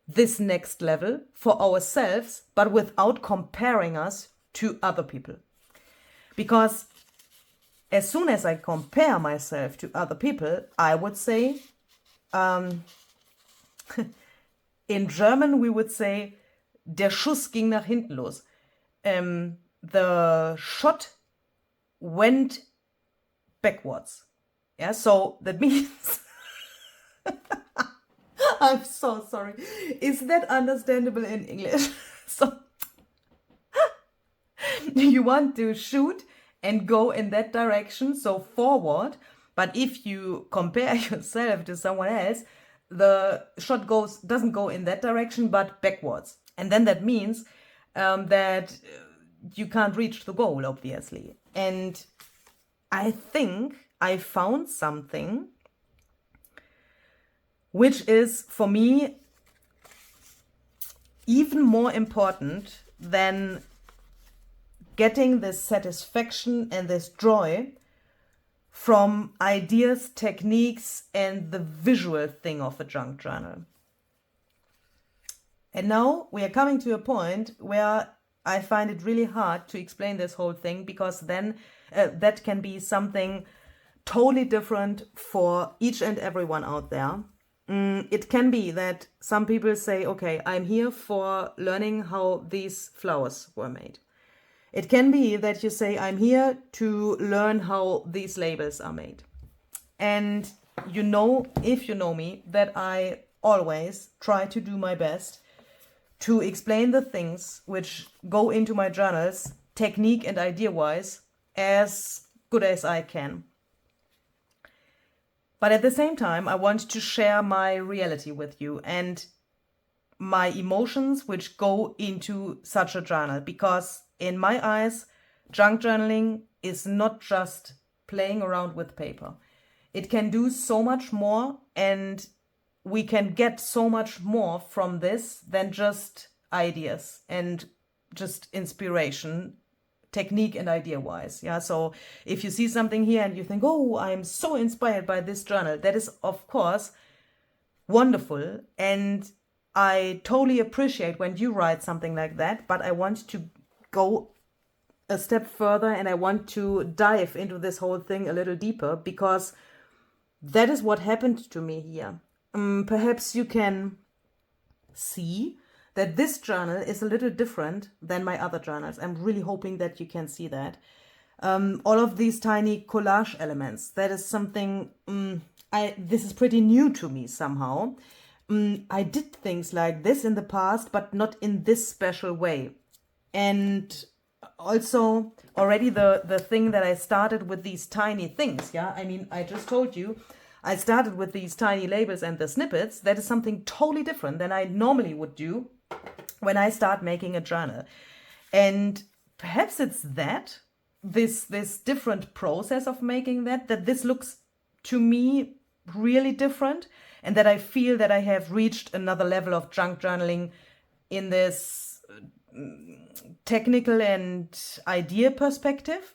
this next level for ourselves, but without comparing us to other people. Because as soon as I compare myself to other people, I would say, in German we would say, der Schuss ging nach hinten los. The shot went backwards. Yeah, so that means I'm so sorry. Is that understandable in English? So you want to shoot and go in that direction, so forward, but if you compare yourself to someone else, the shot doesn't go in that direction but backwards. And then that means that you can't reach the goal, obviously. And I think I found something which is, for me, even more important than getting this satisfaction and this joy from ideas, techniques, and the visual thing of a junk journal. And now we are coming to a point where I find it really hard to explain this whole thing, because then that can be something totally different for each and everyone out there. It can be that some people say, okay, I'm here for learning how these flowers were made. It can be that you say, I'm here to learn how these labels are made. And you know, if you know me, that I always try to do my best to explain the things which go into my journals, technique and idea-wise, as good as I can. But at the same time, I want to share my reality with you and my emotions which go into such a journal, because in my eyes, junk journaling is not just playing around with paper. It can do so much more, and we can get so much more from this than just ideas and just inspiration, technique and idea-wise. Yeah, so if you see something here and you think, oh, I'm so inspired by this journal, that is, of course, wonderful. And I totally appreciate when you write something like that, but I want to go a step further and I want to dive into this whole thing a little deeper, because that is what happened to me here. Perhaps you can see that this journal is a little different than my other journals. I'm really hoping that you can see that. All of these tiny collage elements, that is something, this is pretty new to me somehow. I did things like this in the past, but not in this special way. And also already the thing that I started with these tiny things, yeah? I mean, I just told you, I started with these tiny labels and the snippets. That is something totally different than I normally would do when I start making a journal. And perhaps it's this different process of making that this looks to me really different, and that I feel that I have reached another level of junk journaling in this technical and idea perspective.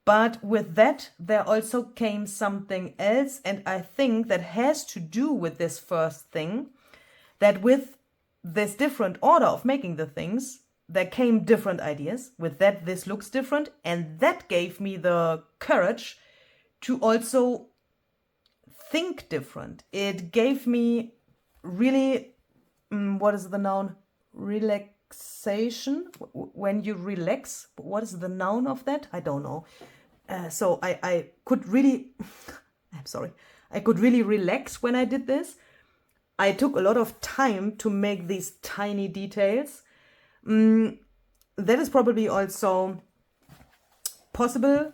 But with that, there also came something else, and I think that has to do with this first thing, that with this different order of making the things, there came different ideas. With that, this looks different, and that gave me the courage to also think different. It gave me really, what is the noun? Relaxation. When you relax, what is the noun of that? I don't know. So I could really, I'm sorry, I could really relax when I did this. I took a lot of time to make these tiny details. That is probably also possible.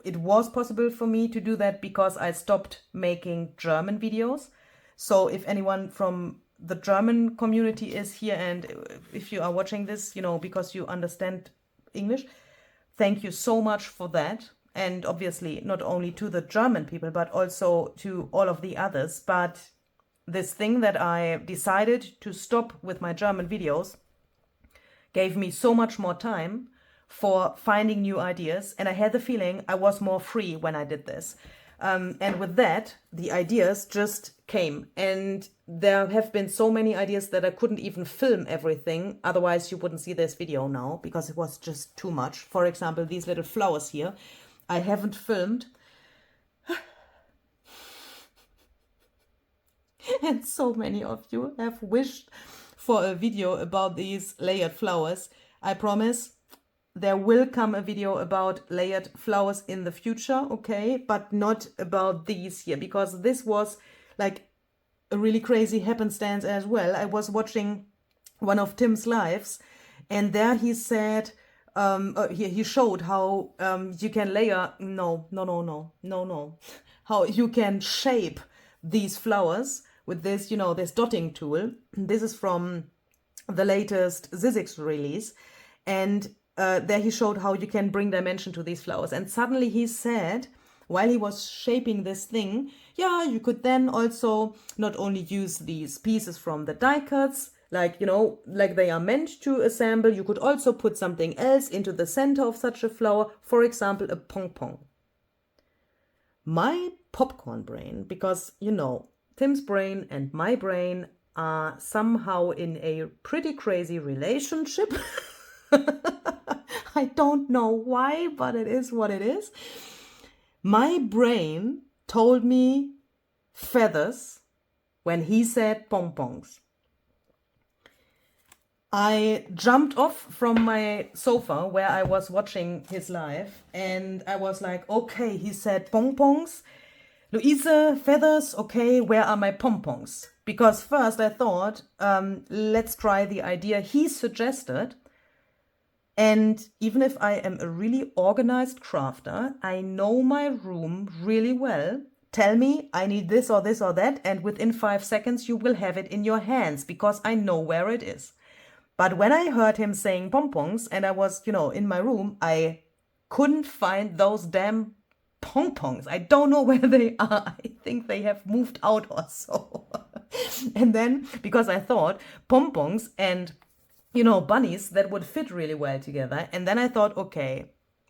It was possible for me to do that because I stopped making German videos. So if anyone from the German community is here, and if you are watching this, you know, because you understand English, thank you so much for that. And obviously not only to the German people, but also to all of the others. But this thing that I decided to stop with my German videos gave me so much more time for finding new ideas, and I had the feeling I was more free when I did this. And with that, the ideas just came, and there have been so many ideas that I couldn't even film everything, otherwise you wouldn't see this video now, because it was just too much. For example, these little flowers here, I haven't filmed. And so many of you have wished for a video about these layered flowers. I promise there will come a video about layered flowers in the future, okay? But not about these here, because this was like a really crazy happenstance as well. I was watching one of Tim's lives, and there he said, he showed how you can layer, how you can shape these flowers with this, you know, this dotting tool. This is from the latest Zizix release. And there he showed how you can bring dimension to these flowers. And suddenly he said, while he was shaping this thing, yeah, you could then also not only use these pieces from the die cuts, like, you know, like they are meant to assemble, you could also put something else into the center of such a flower, for example, a pong-pong. My popcorn brain, because, you know, Tim's brain and my brain are somehow in a pretty crazy relationship. I don't know why, but it is what it is. My brain told me feathers when he said pom-poms. I jumped off from my sofa where I was watching his live, and I was like, okay, he said pom-poms. Luise, feathers, okay, where are my pom-poms? Because first I thought, let's try the idea he suggested. And even if I am a really organized crafter, I know my room really well. Tell me I need this or this or that, and within 5 seconds you will have it in your hands, because I know where it is. But when I heard him saying pom-poms and I was, you know, in my room, I couldn't find those damn pom-poms. I don't know where they are. I think they have moved out or so. And then, because I thought pom-poms and, you know, bunnies, that would fit really well together. And then I thought, okay,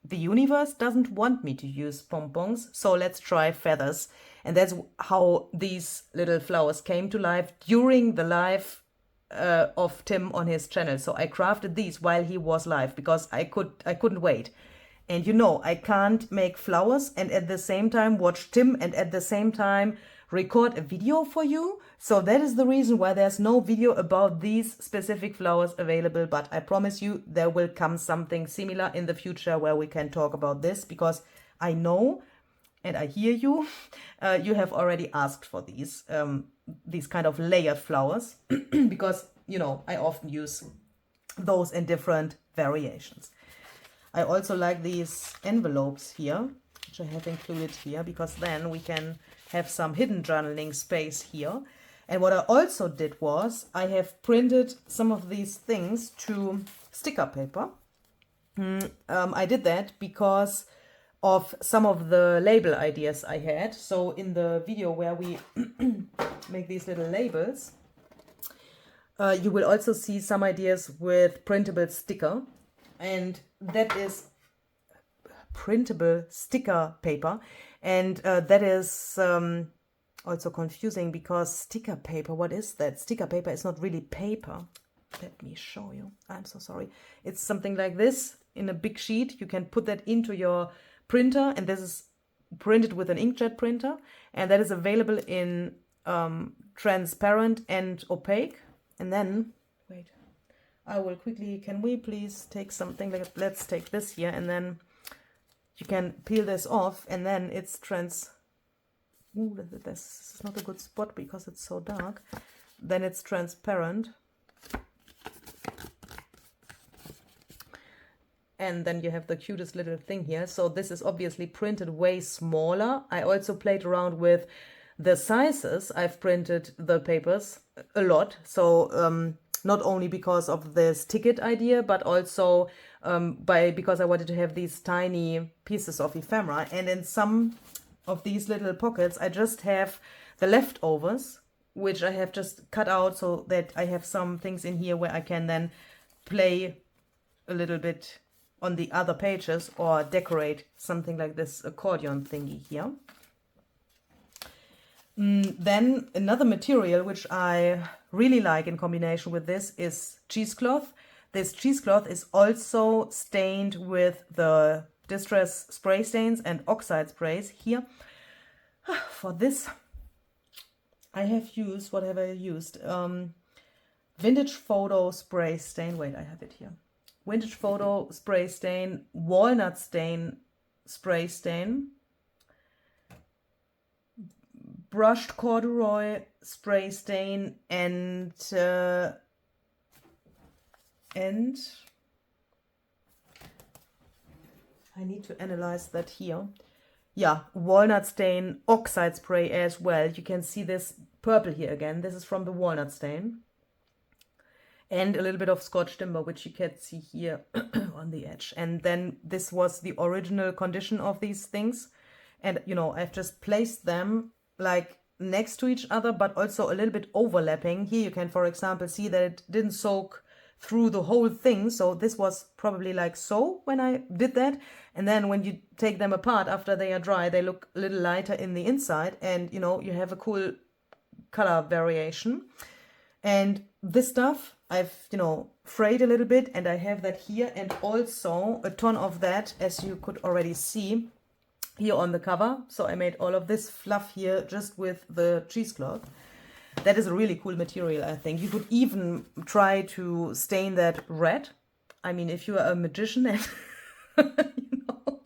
the universe doesn't want me to use pom-poms, so let's try feathers. And that's how these little flowers came to life during the live of Tim on his channel. So I crafted these while he was live because I couldn't wait. And you know, I can't make flowers and at the same time watch Tim and at the same time record a video for you. So that is the reason why there's no video about these specific flowers available. But I promise you there will come something similar in the future where we can talk about this, because I know and I hear you, you have already asked for these kind of layered flowers because, you know, I often use those in different variations. I also like these envelopes here, which I have included here, because then we can have some hidden journaling space here. And what I also did was I have printed some of these things to sticker paper. I did that because of some of the label ideas I had. So in the video where we make these little labels, you will also see some ideas with printable sticker. And that is printable sticker paper. And that is also confusing because sticker paper, what is that? Sticker paper is not really paper. Let me show you. I'm so sorry. It's something like this in a big sheet. You can put that into your printer, and this is printed with an inkjet printer. And that is available in transparent and opaque. And then, wait. I will quickly, can we please take something, like, let's take this here, and then you can peel this off, and then it's ooh, this is not a good spot because it's so dark. Then it's transparent. And then you have the cutest little thing here. So this is obviously printed way smaller. I also played around with the sizes. I've printed the papers a lot. So, not only because of this ticket idea, but also because I wanted to have these tiny pieces of ephemera. And in some of these little pockets, I just have the leftovers, which I have just cut out so that I have some things in here where I can then play a little bit on the other pages or decorate something like this accordion thingy here. Then another material which I really like in combination with this is cheesecloth. This cheesecloth is also stained with the Distress spray stains and oxide sprays here. For this, I have used, what have I used? Vintage Photo Spray Stain. Wait, I have it here. Vintage Photo Spray Stain, Walnut Stain Spray Stain, Brushed Corduroy Spray Stain, and I need to analyze that here. Yeah, Walnut Stain Oxide Spray as well. You can see this purple here again. This is from the Walnut Stain. And a little bit of Scotch Timber, which you can see here on the edge. And then this was the original condition of these things. And, you know, I've just placed them like next to each other, but also a little bit overlapping. Here you can, for example, see that it didn't soak through the whole thing. So this was probably like so when I did that. And then when you take them apart after they are dry, they look a little lighter in the inside. And, you know, you have a cool color variation. And this stuff I've, you know, frayed a little bit, and I have that here, and also a ton of that, as you could already see here on the cover. So I made all of this fluff here just with the cheesecloth. That is a really cool material, I think. You could even try to stain that red. I mean, if you are a magician and you know,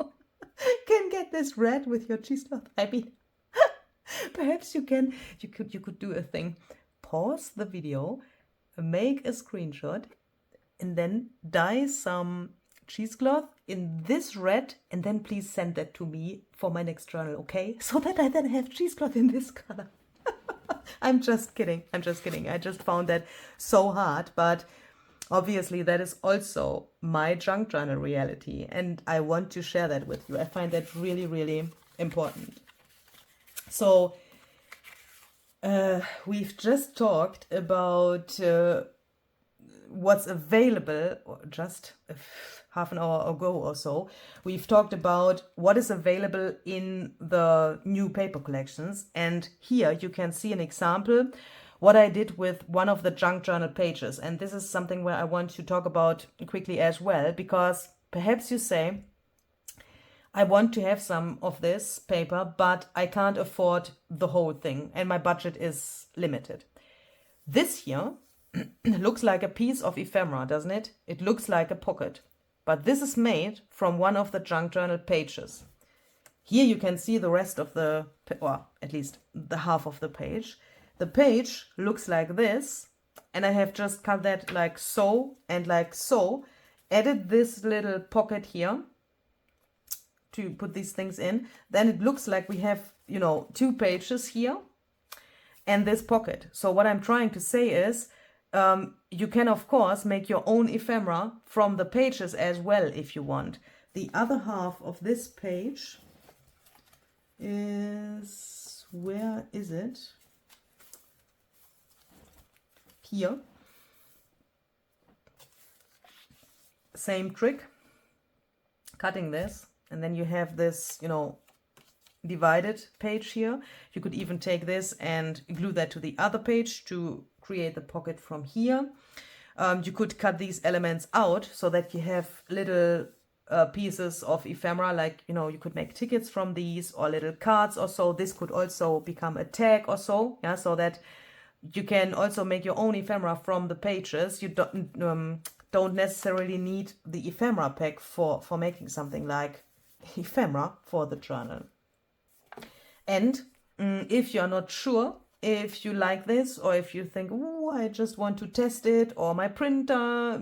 can get this red with your cheesecloth, I mean, perhaps you could do a thing. Pause the video, make a screenshot, and then dye some cheesecloth in this red, and then please send that to me for my next journal, okay? So that I then have cheesecloth in this color. I'm just kidding. I'm just kidding. I just found that so hard, but obviously that is also my junk journal reality, and I want to share that with you. I find that really, really important. So we've just talked about what's available, just half an hour ago or so, we've talked about what is available in the new paper collections. And here you can see an example what I did with one of the junk journal pages. And this is something where I want to talk about quickly as well, because perhaps you say, I want to have some of this paper, but I can't afford the whole thing and my budget is limited. This here looks like a piece of ephemera, doesn't it? It looks like a pocket, but this is made from one of the junk journal pages. Here you can see the rest of the, or at least the half of the page. The page looks like this, and I have just cut that like so and like so, added this little pocket here to put these things in. Then it looks like we have, you know, 2 pages here and this pocket. So what I'm trying to say is, you can of course make your own ephemera from the pages as well if you want. The other half of this page is, where is it? Here. Same trick, cutting this, and then you have this, you know, divided page here. You could even take this and glue that to the other page to create the pocket from here. You could cut these elements out so that you have little pieces of ephemera, like, you know, you could make tickets from these or little cards or so. This could also become a tag or so, yeah, so that you can also make your own ephemera from the pages. You don't necessarily need the ephemera pack for making something like ephemera for the journal. And if you're not sure if you like this, or if you think, oh, I just want to test it, or my printer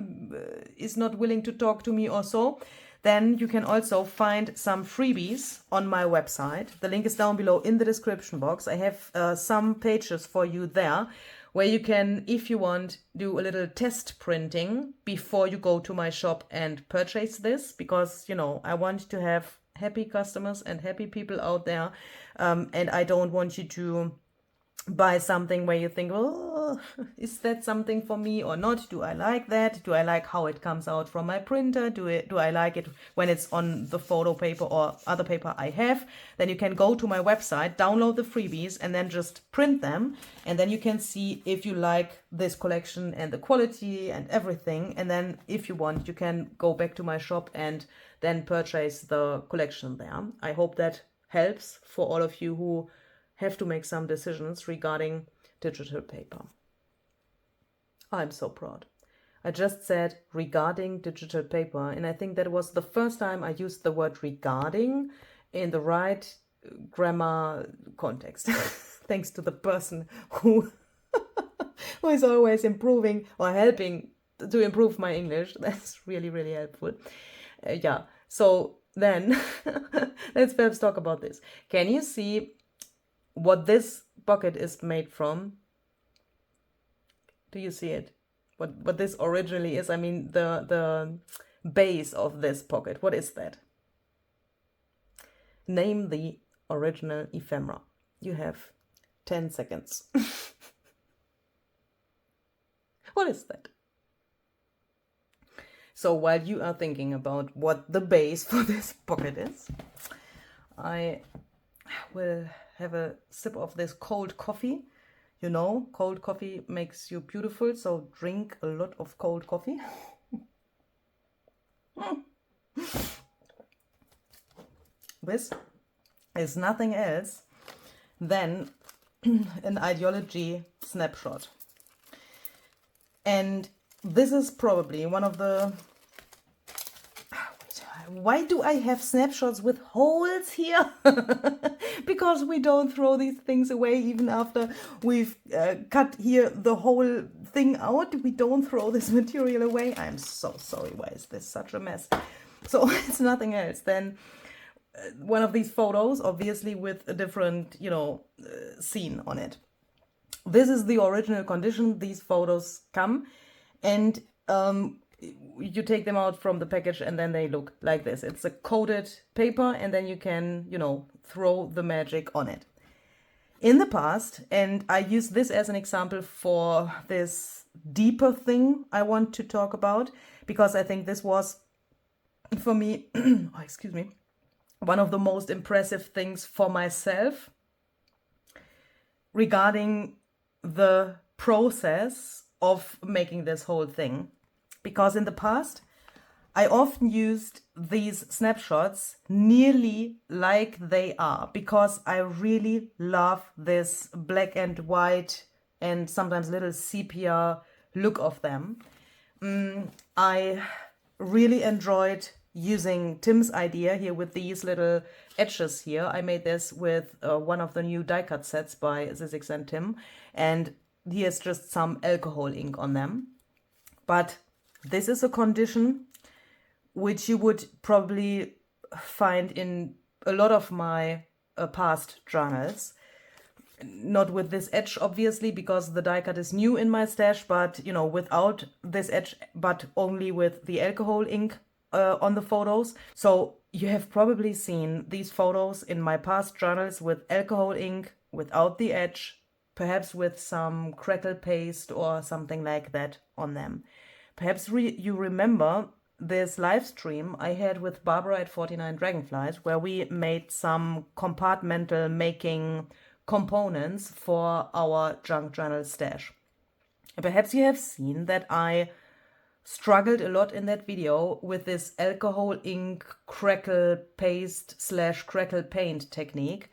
is not willing to talk to me or so, then you can also find some freebies on my website. The link is down below in the description box. I have some pages for you there where you can, if you want, do a little test printing before you go to my shop and purchase this, because, you know, I want to have happy customers and happy people out there, and I don't want you to buy something where you think, oh, is that something for me or not? Do I like that? Do I like how it comes out from my printer? Do I like it when it's on the photo paper or other paper I have? Then you can go to my website, download the freebies, and then just print them. And then you can see if you like this collection and the quality and everything. And then if you want, you can go back to my shop and then purchase the collection there. I hope that helps for all of you who have to make some decisions regarding digital paper. I'm so proud. I just said regarding digital paper, and I think that was the first time I used the word regarding in the right grammar context. Thanks to the person who is always improving or helping to improve my English. That's really, really helpful. Yeah, so then let's perhaps talk about this. Can you see what this pocket is made from? Do you see it? What this originally is? I mean, the base of this pocket. What is that? Name the original ephemera. You have 10 seconds. What is that? So while you are thinking about what the base for this pocket is, I will have a sip of this cold coffee. You know, cold coffee makes you beautiful, so drink a lot of cold coffee. This is nothing else than an ideology snapshot. And this is probably one of the... Why do I have snapshots with holes here? Because we don't throw these things away even after we've cut here the whole thing out. We don't throw this material away. I'm so sorry. Why is this such a mess? So it's nothing else than one of these photos, obviously with a different, you know, scene on it. This is the original condition. These photos come, and you take them out from the package and then they look like this. It's a coated paper, and then you can, you know, throw the magic on it. In the past, and I use this as an example for this deeper thing I want to talk about, because I think this was, for me, oh, excuse me, one of the most impressive things for myself regarding the process of making this whole thing. Because in the past, I often used these snapshots nearly like they are, because I really love this black and white and sometimes little sepia look of them. I really enjoyed using Tim's idea here with these little edges here. I made this with one of the new die cut sets by Zizix and Tim, and here's just some alcohol ink on them. But this is a condition which you would probably find in a lot of my past journals. Not with this edge, obviously, because the die cut is new in my stash, but, you know, without this edge, but only with the alcohol ink on the photos. So you have probably seen these photos in my past journals with alcohol ink, without the edge, perhaps with some crackle paste or something like that on them. Perhaps you remember this live stream I had with Barbara at 49 Dragonflies, where we made some compartmental making components for our junk journal stash. And perhaps you have seen that I struggled a lot in that video with this alcohol ink crackle paste / crackle paint technique.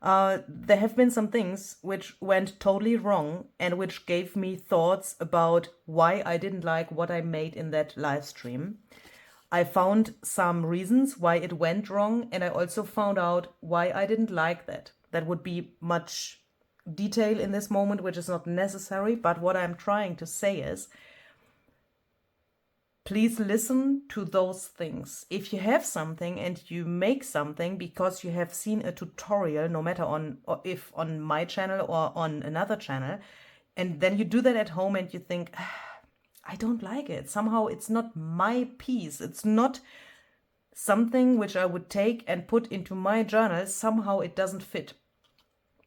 There have been some things which went totally wrong and which gave me thoughts about why I didn't like what I made in that live stream. I found some reasons why it went wrong, and I also found out why I didn't like that. That would be much detail in this moment, which is not necessary, but what I'm trying to say is, please listen to those things. If you have something and you make something because you have seen a tutorial, no matter if on my channel or on another channel, and then you do that at home and you think, I don't like it. Somehow it's not my piece. It's not something which I would take and put into my journal. Somehow it doesn't fit.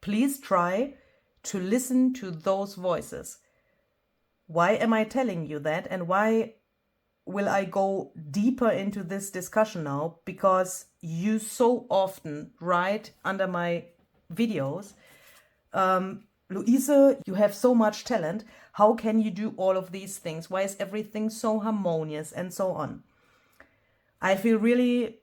Please try to listen to those voices. Why am I telling you that, and why will I go deeper into this discussion now? Because you so often write under my videos, Luise, you have so much talent. How can you do all of these things? Why is everything so harmonious and so on? I feel really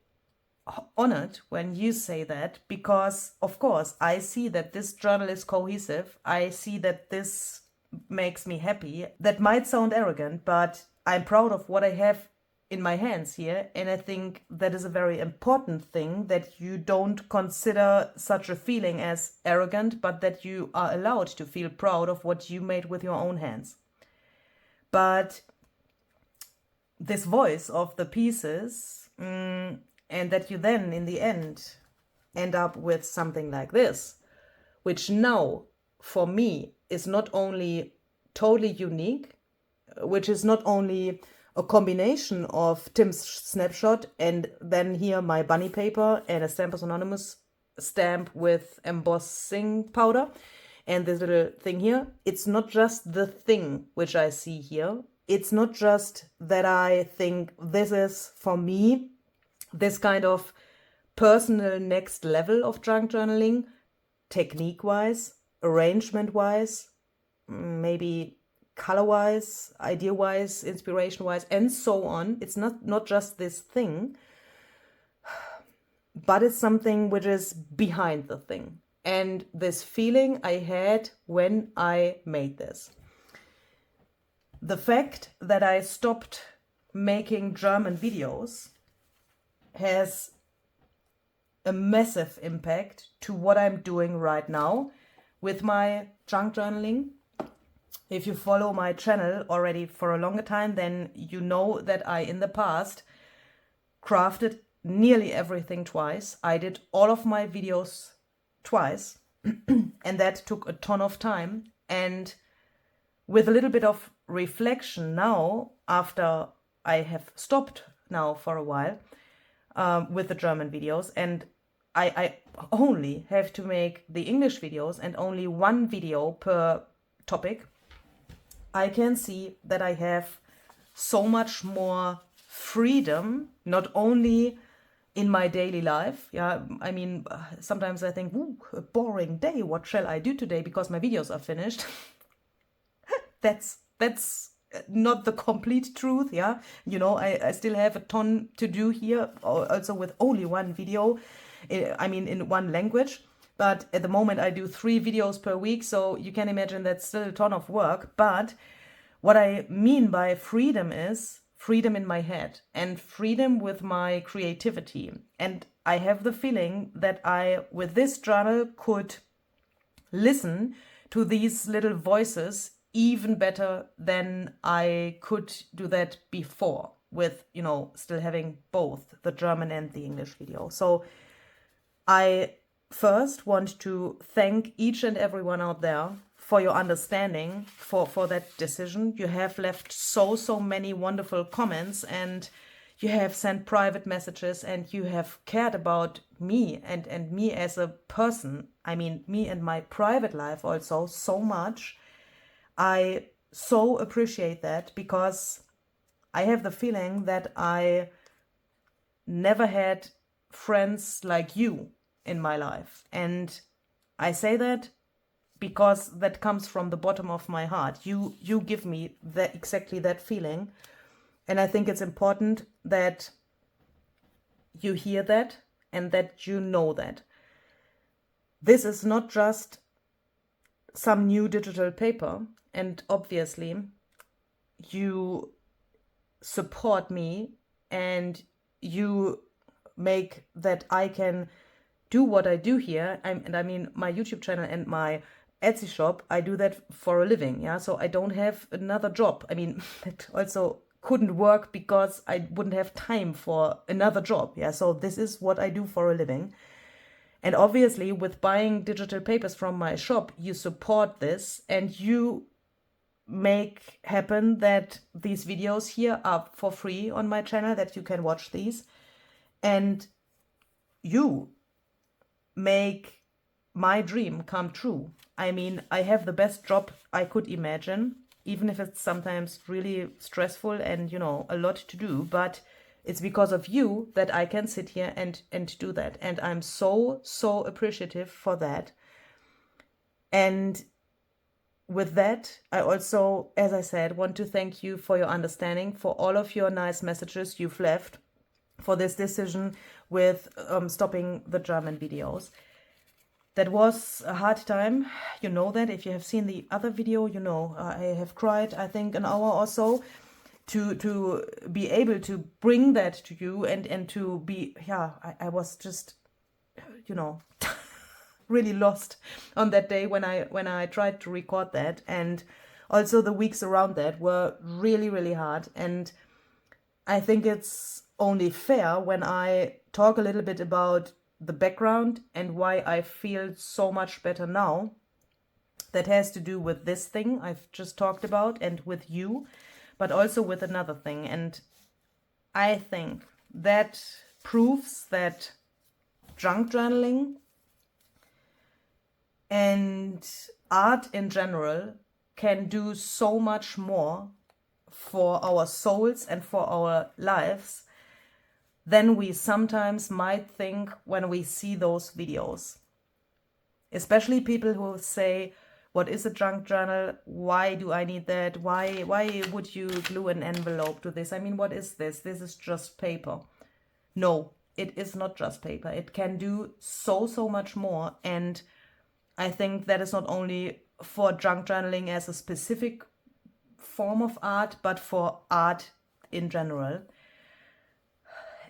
honored when you say that, because of course I see that this journal is cohesive. I see that this makes me happy. That might sound arrogant, but I'm proud of what I have in my hands here, and I think that is a very important thing, that you don't consider such a feeling as arrogant, but that you are allowed to feel proud of what you made with your own hands. But this voice of the pieces, and that you then in the end up with something like this, which now for me is not only totally unique, which is not only a combination of Tim's snapshot and then here my bunny paper and a Stampers Anonymous stamp with embossing powder and this little thing here. It's not just the thing which I see here. It's not just that I think this is, for me, this kind of personal next level of junk journaling, technique-wise, arrangement-wise, maybe color-wise, idea-wise, inspiration-wise, and so on. It's not just this thing, but it's something which is behind the thing. And this feeling I had when I made this. The fact that I stopped making German videos has a massive impact to what I'm doing right now with my junk journaling. If you follow my channel already for a longer time, then you know that I, in the past, crafted nearly everything twice. I did all of my videos twice, and that took a ton of time. And with a little bit of reflection now, after I have stopped now for a while with the German videos, and I only have to make the English videos and only one video per topic, I can see that I have so much more freedom, not only in my daily life. Yeah, I mean, sometimes I think, ooh, a boring day. What shall I do today? Because my videos are finished. That's not the complete truth. Yeah, you know, I still have a ton to do here, also with only one video. I mean, in one language. But at the moment I do 3 videos per week, so you can imagine that's still a ton of work. But what I mean by freedom is freedom in my head and freedom with my creativity. And I have the feeling that I, with this journal, could listen to these little voices even better than I could do that before, with, you know, still having both the German and the English video. So I first want to thank each and everyone out there for your understanding for that decision. You have left so many wonderful comments, and you have sent private messages, and you have cared about me and me as a person. I mean, me and my private life also so much. I so appreciate that, because I have the feeling that I never had friends like you in my life. And I say that because that comes from the bottom of my heart. You give me that, exactly that feeling. And I think it's important that you hear that and that you know that. This is not just some new digital paper, and obviously you support me and you make that I can do what I do here. And I mean, my YouTube channel and my Etsy shop, I do that for a living. Yeah, so I don't have another job. I mean, it also couldn't work because I wouldn't have time for another job. Yeah, so this is what I do for a living. And obviously, with buying digital papers from my shop, you support this and you make happen that these videos here are for free on my channel, that you can watch these. And you make my dream come true. I mean, I have the best job I could imagine, even if it's sometimes really stressful and, you know, a lot to do. But it's because of you that I can sit here and do that. And I'm so appreciative for that. And with that, I also, as I said, want to thank you for your understanding, for all of your nice messages you've left, for this decision with stopping the German videos. That was a hard time, you know that. If you have seen the other video, you know, I have cried, I think, an hour or so to be able to bring that to you and to be, yeah, I was just, you know, really lost on that day when I tried to record that. And also the weeks around that were really hard. And I think it's only fair when I talk a little bit about the background and why I feel so much better now. That has to do with this thing I've just talked about and with you, but also with another thing. And I think that proves that junk journaling and art in general can do so much more for our souls and for our lives than we sometimes might think when we see those videos. Especially people who say, what is a junk journal? Why do I need that? Why would you glue an envelope to this? I mean, what is this? This is just paper. No, it is not just paper. It can do so much more. And I think that is not only for junk journaling as a specific form of art, but for art in general.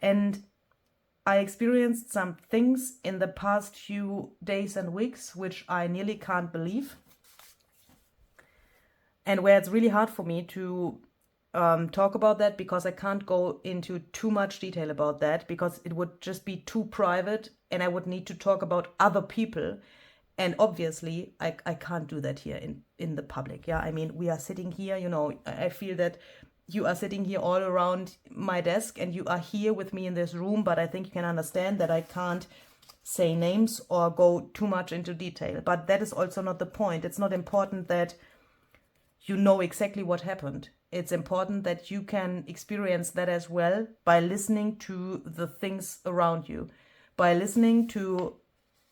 And I experienced some things in the past few days and weeks which I nearly can't believe, and where it's really hard for me to talk about that, because I can't go into too much detail about that, because it would just be too private and I would need to talk about other people. And obviously I can't do that here in the public. Yeah, I mean, we are sitting here, you know, I feel that you are sitting here all around my desk and you are here with me in this room, but I think you can understand that I can't say names or go too much into detail. But that is also not the point. It's not important that you know exactly what happened. It's important that you can experience that as well by listening to the things around you, by listening to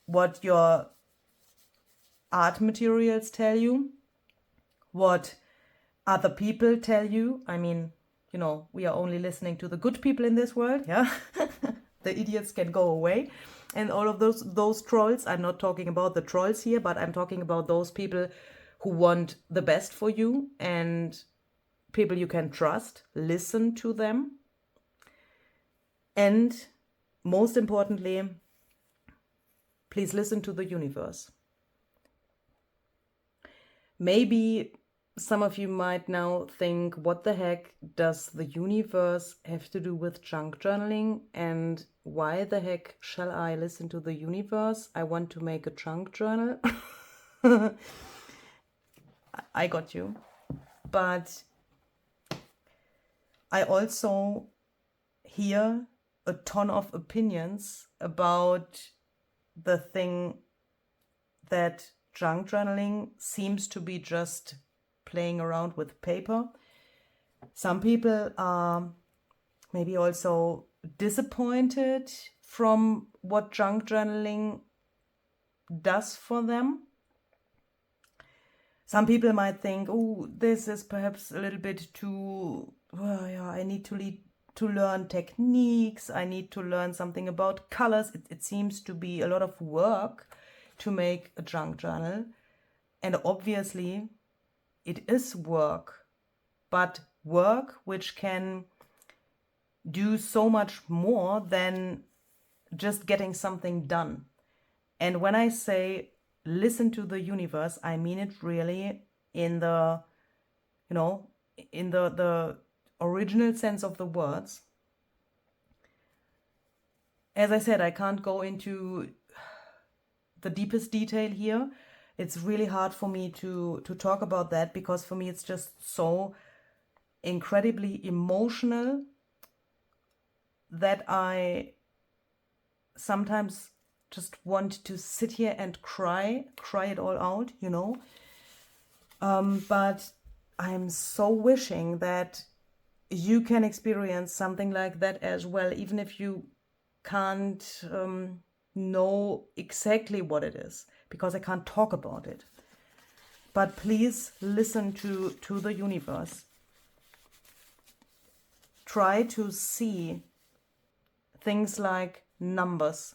what your art materials tell you, what other people tell you. I mean, you know, we are only listening to the good people in this world, yeah? The idiots can go away. And all of those trolls, I'm not talking about the trolls here, but I'm talking about those people who want the best for you and people you can trust. Listen to them. And most importantly, please listen to the universe. Maybe some of you might now think, what the heck does the universe have to do with junk journaling? And why the heck shall I listen to the universe? I want to make a junk journal. I got you. But I also hear a ton of opinions about the thing that junk journaling seems to be just playing around with paper. Some people are maybe also disappointed from what junk journaling does for them. Some people might think, oh, this is perhaps a little bit too, well, yeah, I need to learn techniques, I need to learn something about colors. It seems to be a lot of work to make a junk journal. And obviously, it is work, but work which can do so much more than just getting something done. And when I say listen to the universe, I mean it really in the, you know, in the original sense of the words. As I said, I can't go into the deepest detail here. It's really hard for me to talk about that, because for me it's just so incredibly emotional that I sometimes just want to sit here and cry it all out, you know. But I'm so wishing that you can experience something like that as well, even if you can't know exactly what it is, because I can't talk about it. But please listen to the universe. Try to see things like numbers,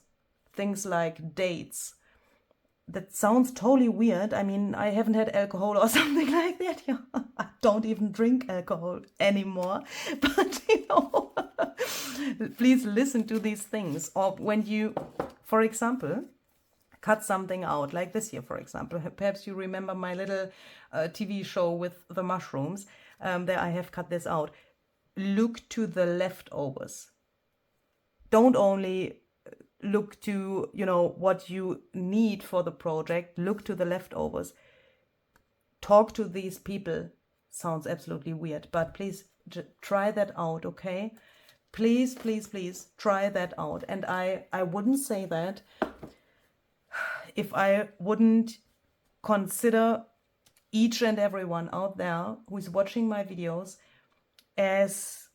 things like dates. That sounds totally weird. I mean, I haven't had alcohol or something like that. Yeah, I don't even drink alcohol anymore. But, you know, please listen to these things. Or when you, for example, cut something out, like this here, for example. Perhaps you remember my little TV show with the mushrooms. There I have cut this out. Look to the leftovers. Don't only look to, you know, what you need for the project. Look to the leftovers. Talk to these people. Sounds absolutely weird, but please try that out, okay? Please, please, please try that out. And I wouldn't say that if I wouldn't consider each and everyone out there who is watching my videos as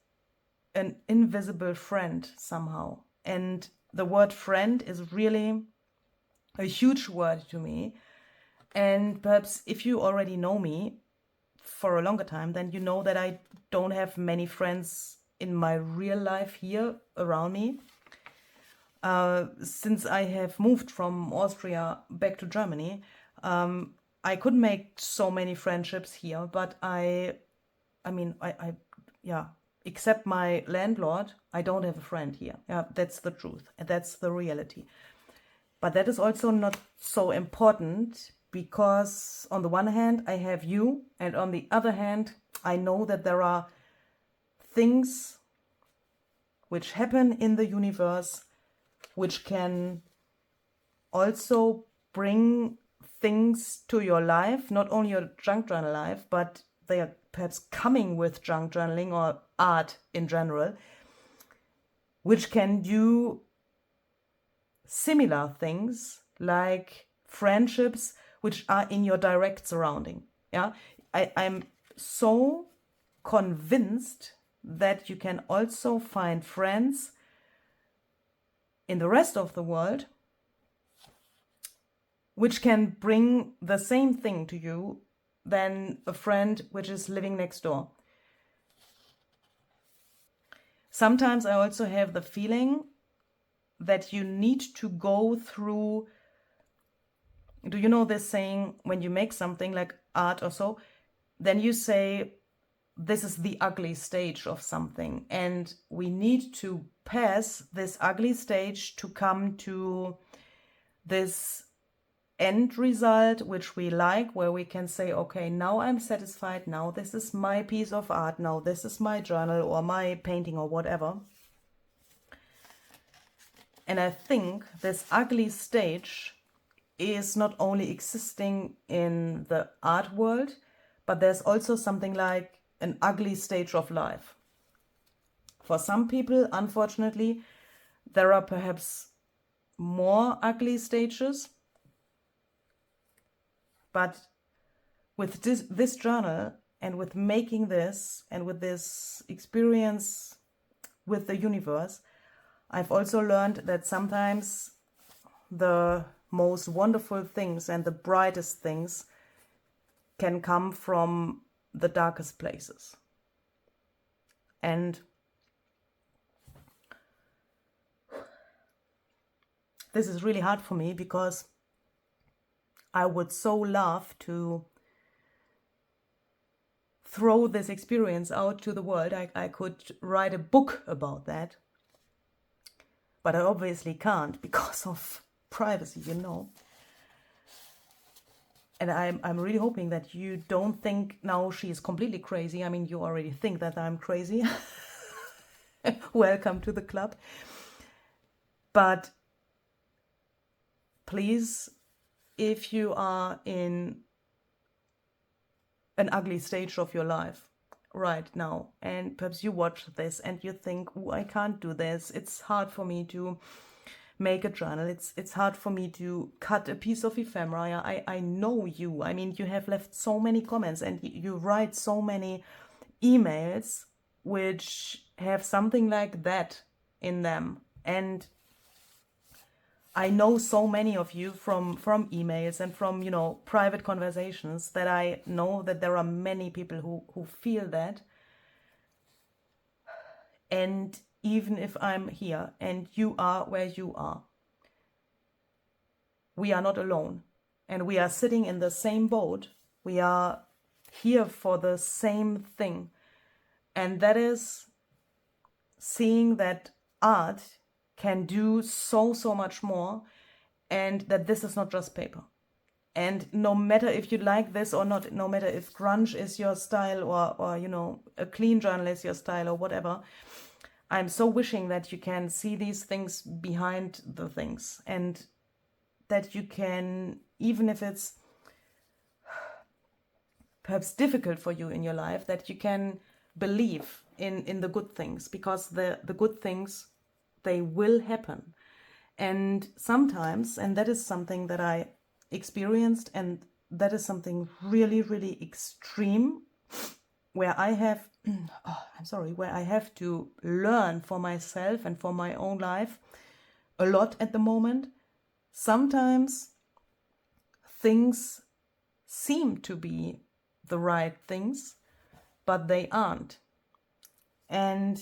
an invisible friend somehow. And the word friend is really a huge word to me. And perhaps if you already know me for a longer time, then you know that I don't have many friends in my real life here around me. Since I have moved from Austria back to Germany, I could make so many friendships here, but I mean, yeah, except my landlord, I don't have a friend here. Yeah, that's the truth. And that's the reality. But that is also not so important, because on the one hand, I have you. And on the other hand, I know that there are things which happen in the universe which can also bring things to your life, not only your junk journal life, but they are perhaps coming with junk journaling or art in general, which can do similar things like friendships which are in your direct surrounding. Yeah, I'm so convinced that you can also find friends in the rest of the world which can bring the same thing to you than a friend which is living next door. Sometimes I also have the feeling that you need to go through, do you know this saying, when you make something like art or so, then you say, this is the ugly stage of something, and we need to pass this ugly stage to come to this end result which we like, where we can say, okay, now I'm satisfied, now this is my piece of art, now this is my journal or my painting or whatever. And I think this ugly stage is not only existing in the art world, but there's also something like an ugly stage of life. For some people, unfortunately, there are perhaps more ugly stages. But with this journal and with making this and with this experience with the universe, I've also learned that sometimes the most wonderful things and the brightest things can come from the darkest places. And this is really hard for me because I would so love to throw this experience out to the world. I could write a book about that, but I obviously can't because of privacy, you know. And I'm really hoping that you don't think now she is completely crazy. I mean, you already think that I'm crazy. Welcome to the club. But please, if you are in an ugly stage of your life right now, and perhaps you watch this and you think, oh, I can't do this, it's hard for me to make a journal, it's hard for me to cut a piece of ephemera. I know you. I mean, you have left so many comments and you write so many emails which have something like that in them. And I know so many of you from emails and from, you know, private conversations, that I know that there are many people who feel that. And even if I'm here and you are where you are, we are not alone. And we are sitting in the same boat. We are here for the same thing. And that is seeing that art can do so much more, and that this is not just paper. And no matter if you like this or not, no matter if grunge is your style or you know, a clean journal is your style or whatever, I'm so wishing that you can see these things behind the things, and that you can, even if it's perhaps difficult for you in your life, that you can believe in the good things, because the good things, they will happen. And sometimes, and that is something that I experienced, and that is something really extreme, where I have where I have to learn for myself and for my own life a lot at the moment. Sometimes things seem to be the right things, but they aren't. And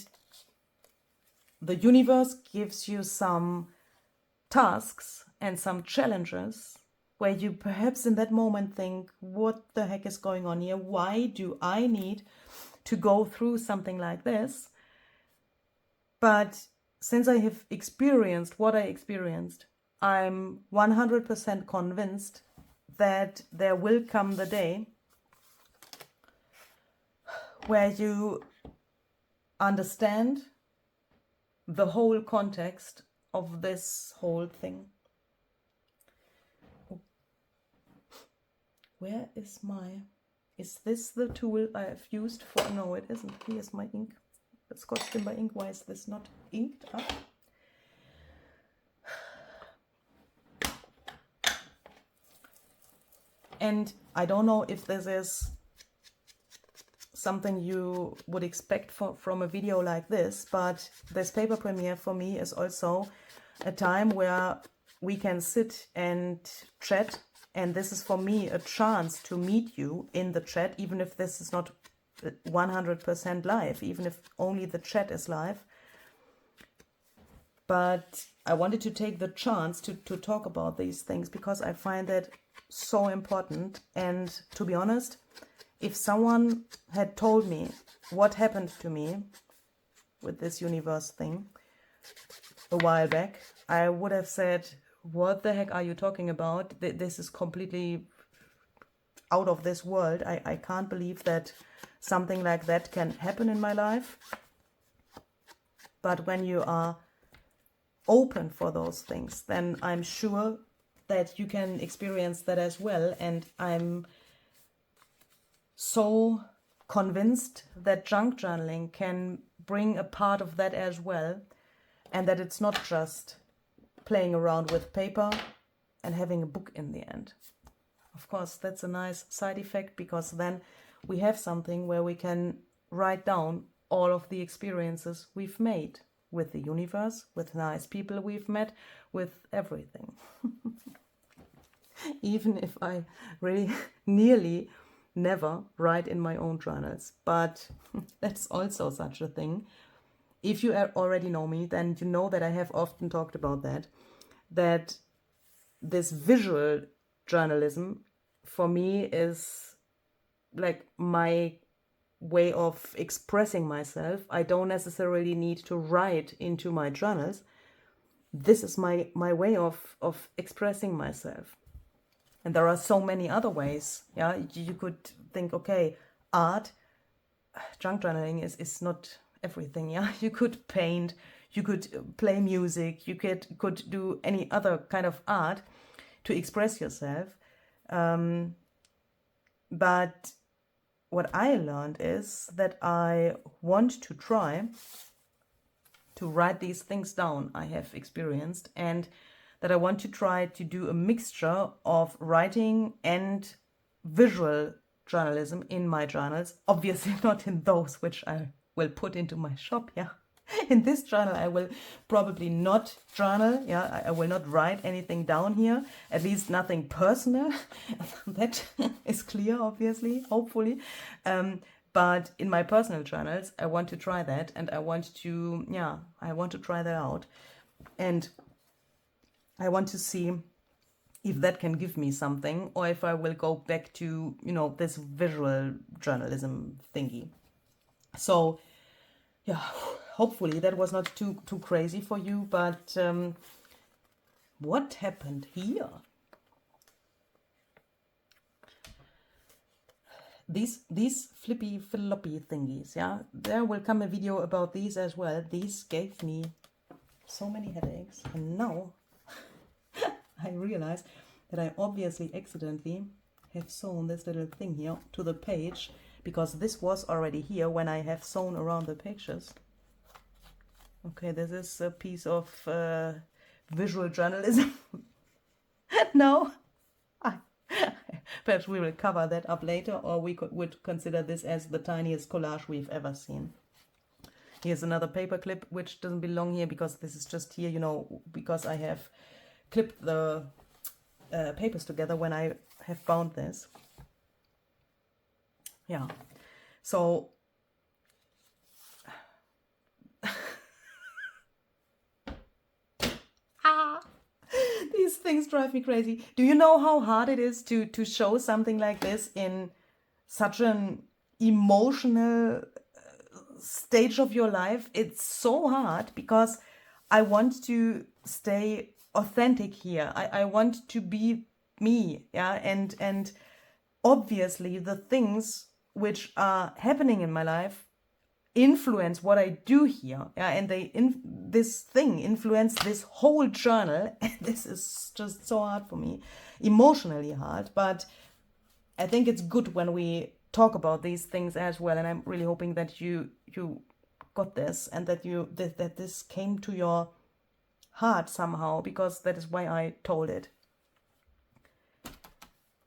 the universe gives you some tasks and some challenges where you perhaps in that moment think, what the heck is going on here? Why do I need to go through something like this? But since I have experienced what I experienced, I'm 100% convinced that there will come the day where you understand the whole context of this whole thing. Where is is this the tool I have used for, no it isn't, here's my ink, Scotch Timber ink. Why is this not inked up? And I don't know if this is something you would expect from a video like this, but this paper premiere for me is also a time where we can sit and chat, and this is for me a chance to meet you in the chat, even if this is not 100% live, even if only the chat is live. But I wanted to take the chance to talk about these things because I find that so important. And to be honest, if someone had told me what happened to me with this universe thing a while back, I would have said, what the heck are you talking about? This is completely out of this world. I can't believe that something like that can happen in my life. But when you are open for those things, then I'm sure that you can experience that as well. And I'm so convinced that junk journaling can bring a part of that as well, and that it's not just playing around with paper and having a book in the end. Of course, that's a nice side effect, because then we have something where we can write down all of the experiences we've made with the universe, with nice people we've met, with everything. Even if I really nearly never write in my own journals, but that's also such a thing. If you already know me, then you know that I have often talked about that this visual journalism for me is like my way of expressing myself. I don't necessarily need to write into my journals. This is my way of expressing myself. And there are so many other ways. Yeah, you could think, okay, art, junk journaling is not everything. Yeah, you could paint, you could play music, you could do any other kind of art to express yourself. But what I learned is that I want to try to write these things down I have experienced, and that I want to try to do a mixture of writing and visual journalism in my journals. Obviously not in those which I will put into my shop, yeah. In this journal I will probably not journal, yeah. I will not write anything down here, at least nothing personal. That is clear, obviously, hopefully. But in my personal journals I want to try that, and I want to try that out. And I want to see if that can give me something, or if I will go back to, this visual journalism thingy. So, yeah, hopefully that was not too crazy for you, but what happened here? These flippy floppy thingies, yeah, there will come a video about these as well. These gave me so many headaches, and now I realize that I obviously accidentally have sewn this little thing here to the page, because this was already here when I have sewn around the pages. Okay, this is a piece of visual journalism. No, perhaps we will cover that up later, or we would consider this as the tiniest collage we've ever seen. Here's another paper clip, which doesn't belong here because this is just here, because I have clipped the papers together when I have bound this. Yeah, so these things drive me crazy. Do you know how hard it is to show something like this in such an emotional stage of your life? It's so hard because I want to stay authentic here. I want to be me, yeah, and obviously the things which are happening in my life influence what I do here, yeah, and this thing influence this whole journal, and this is just so hard for me, emotionally hard. But I think it's good when we talk about these things as well, and I'm really hoping that you got this, and that that this came to your heart somehow, because that is why I told it.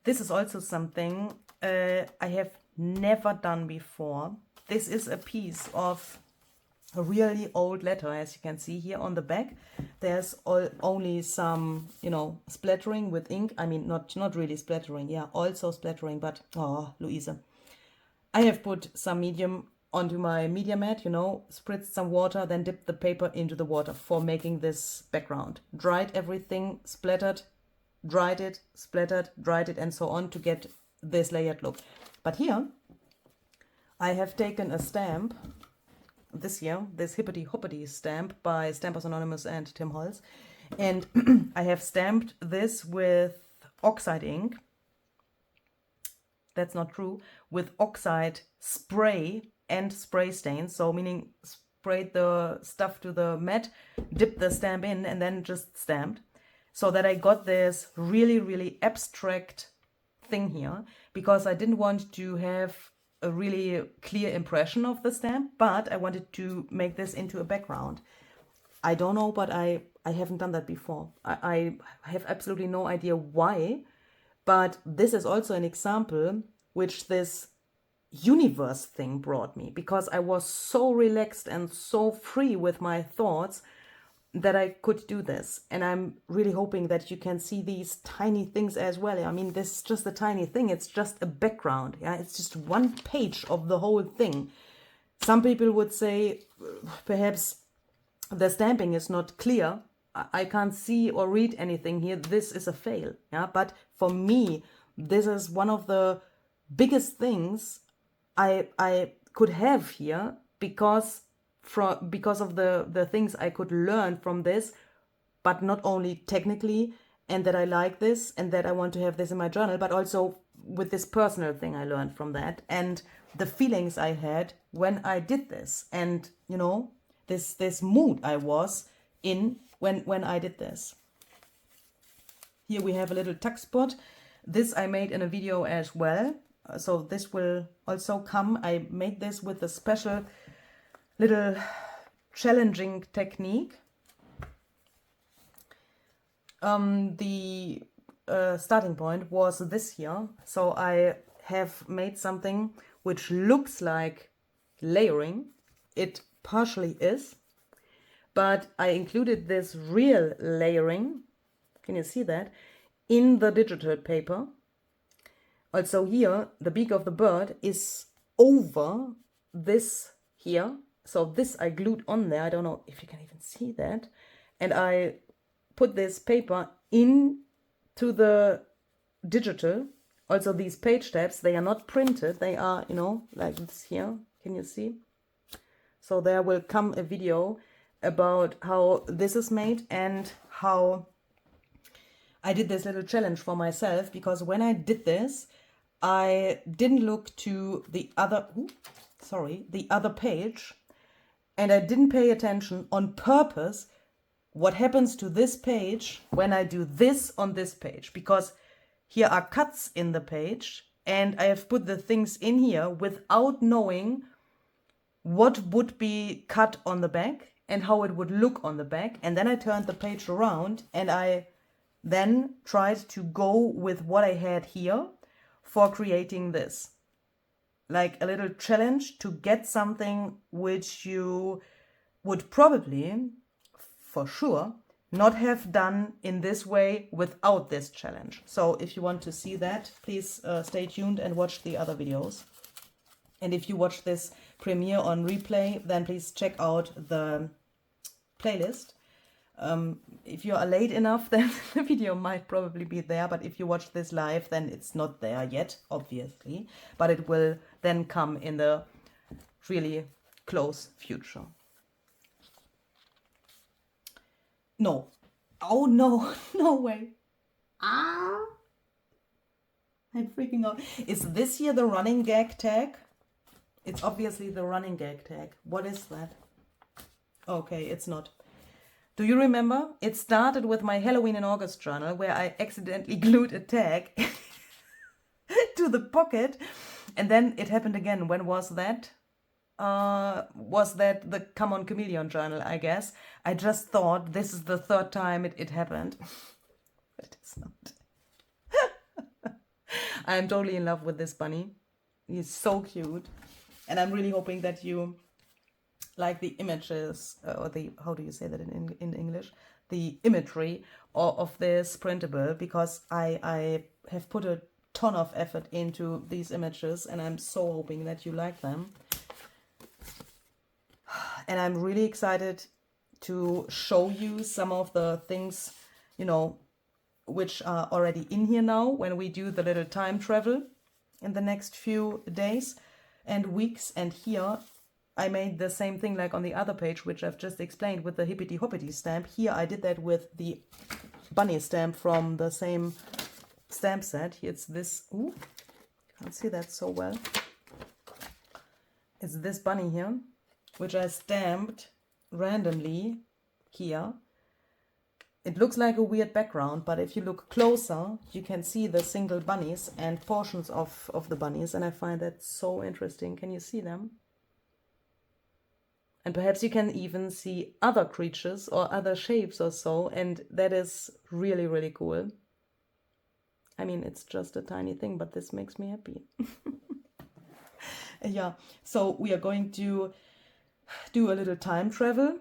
This is also something I have never done before. This is a piece of a really old letter, as you can see here on the back. There's only some, you know, splattering with ink. I mean, not really splattering, yeah, also splattering, but oh, Luise. I have put some medium onto my media mat, you know, spritzed some water, then dipped the paper into the water for making this background. Dried everything, splattered, dried it, splattered, dried it, and so on to get this layered look. But here, I have taken a stamp, this year, this Hippity Hoppity stamp by Stampers Anonymous and Tim Holtz. And I have stamped this with oxide ink. That's not true. With oxide spray and spray stain. So meaning sprayed the stuff to the mat, dipped the stamp in, and then just stamped. So that I got this really, really abstract thing here. Because I didn't want to have a really clear impression of the stamp, but I wanted to make this into a background. I don't know, but I haven't done that before. I have absolutely no idea why, but this is also an example which this universe thing brought me, because I was so relaxed and so free with my thoughts that I could do this. And I'm really hoping that you can see these tiny things as well. I mean, this is just a tiny thing. It's just a background. Yeah, it's just one page of the whole thing. Some people would say perhaps the stamping is not clear. I can't see or read anything here. This is a fail. Yeah, but for me, this is one of the biggest things I could have here, because of the things I could learn from this, but not only technically, and that I like this and that I want to have this in my journal, but also with this personal thing I learned from that, and the feelings I had when I did this, and you know, this mood I was in when I did this. Here we have a little tuck spot. This I made in a video as well, so this will also come. I made this with a special little challenging technique. The starting point was this here. So I have made something which looks like layering. It partially is, but I included this real layering, can you see that, in the digital paper. Also here, the beak of the bird is over this here. So this I glued on there. I don't know if you can even see that. And I put this paper into the digital. Also these page tabs, they are not printed. They are, you know, like this here. Can you see? So there will come a video about how this is made and how I did this little challenge for myself. Because when I did this, I didn't look to the other page. And I didn't pay attention on purpose what happens to this page when I do this on this page. Because here are cuts in the page and I have put the things in here without knowing what would be cut on the back and how it would look on the back. And then I turned the page around and I then tried to go with what I had here for creating this. Like a little challenge to get something which you would probably, for sure, not have done in this way without this challenge. So if you want to see that, please stay tuned and watch the other videos. And if you watch this premiere on replay, then please check out the playlist. If you are late enough, then the video might probably be there, but if you watch this live, then it's not there yet, obviously, but it will then come in the really close future. No. Oh no, no way. Ah! I'm freaking out. Is this here the running gag tag? It's obviously the running gag tag. What is that? Okay, it's not. Do you remember? It started with my Halloween in August journal where I accidentally glued a tag to the pocket. And then it happened again. When was that? Was that the Come On Chameleon journal, I guess. I just thought this is the third time it happened. But it is not. I am totally in love with this bunny. He's so cute. And I'm really hoping that you like the images, or the, how do you say that in English? The imagery of this printable, because I have put a ton of effort into these images, and I'm so hoping that you like them. And I'm really excited to show you some of the things, you know, which are already in here now when we do the little time travel in the next few days and weeks. And here I made the same thing like on the other page, which I've just explained with the hippity hoppity stamp. Here I did that with the bunny stamp from the same stamp set. It's this, ooh, can't see that so well. It's this bunny here, which I stamped randomly here. It looks like a weird background, but if you look closer, you can see the single bunnies and portions of the bunnies, and I find that so interesting. Can you see them? And perhaps you can even see other creatures or other shapes or so, and that is really, really cool. I mean, it's just a tiny thing, but this makes me happy. Yeah, so we are going to do a little time travel.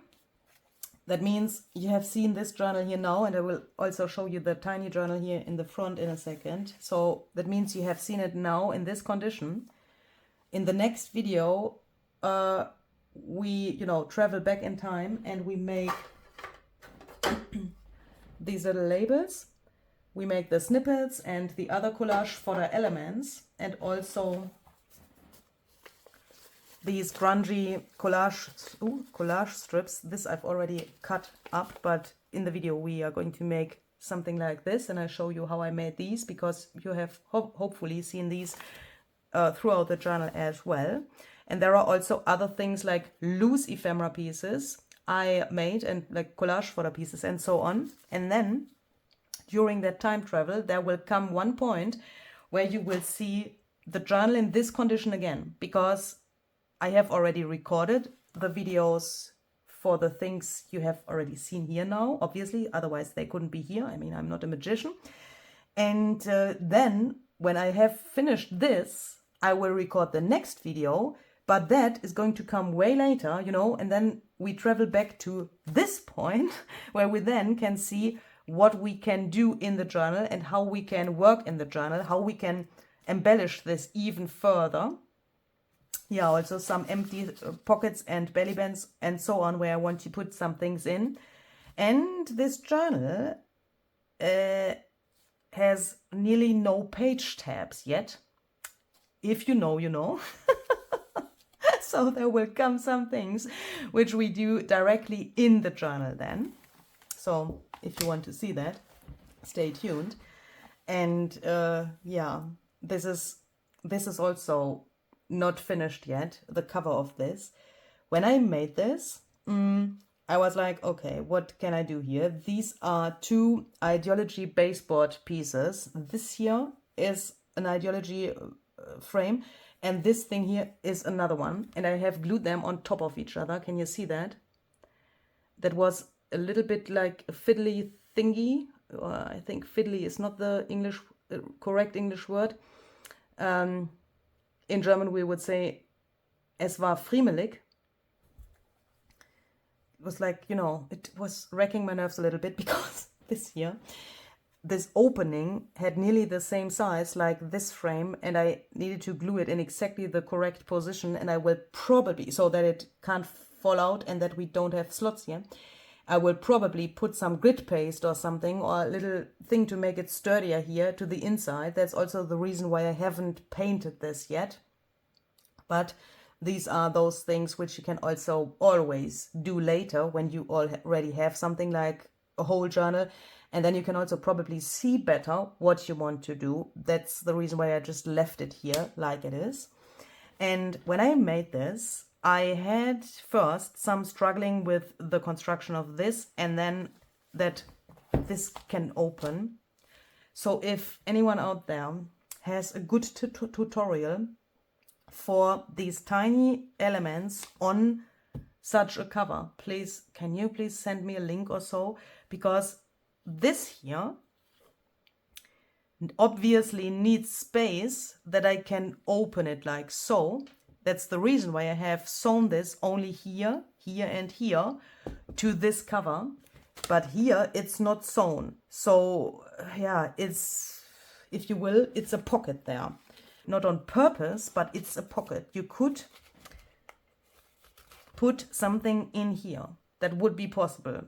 That means you have seen this journal here now, and I will also show you the tiny journal here in the front in a second. So that means you have seen it now in this condition. In the next video, we, you know, travel back in time and we make these little labels. We make the snippets and the other collage fodder elements, and also these grungy collage strips. This I've already cut up, but in the video we are going to make something like this, and I show you how I made these, because you have hopefully seen these throughout the journal as well. And there are also other things like loose ephemera pieces I made, and like collage fodder pieces and so on. And then during that time travel, there will come one point where you will see the journal in this condition again, because I have already recorded the videos for the things you have already seen here now, obviously, otherwise they couldn't be here. I mean, I'm not a magician. And then when I have finished this, I will record the next video, but that is going to come way later, you know, and then we travel back to this point where we then can see what we can do in the journal and how we can work in the journal, how we can embellish this even further. Yeah, also some empty pockets and belly bands and so on, where I want to put some things in. And this journal has nearly no page tabs yet. If you know, you know. So there will come some things which we do directly in the journal then. So if you want to see that, stay tuned. And yeah, this is also not finished yet, the cover of this. When I made this, I was like, okay, what can I do here? These are two ideology baseboard pieces. This here is an ideology frame, and this thing here is another one, and I have glued them on top of each other. Can you see that? That was a little bit like a fiddly thingy. I think fiddly is not the correct English word. In German we would say, es war friemelig. It was like, you know, it was wrecking my nerves a little bit, because this opening had nearly the same size like this frame, and I needed to glue it in exactly the correct position, and I will probably, so that it can't fall out and that we don't have slots here, I will probably put some grit paste or something, or a little thing to make it sturdier here to the inside. That's also the reason why I haven't painted this yet. But these are those things which you can also always do later when you already have something like a whole journal, and then you can also probably see better what you want to do. That's the reason why I just left it here like it is. And when I made this, I had first some struggling with the construction of this, and then that this can open. So if anyone out there has a good tutorial for these tiny elements on such a cover, please, can you please send me a link or so? Because this here, obviously needs space that I can open it like so. That's the reason why I have sewn this only here, here and here to this cover. But here it's not sewn. So yeah, it's, if you will, it's a pocket there. Not on purpose, but it's a pocket. You could put something in here. That would be possible.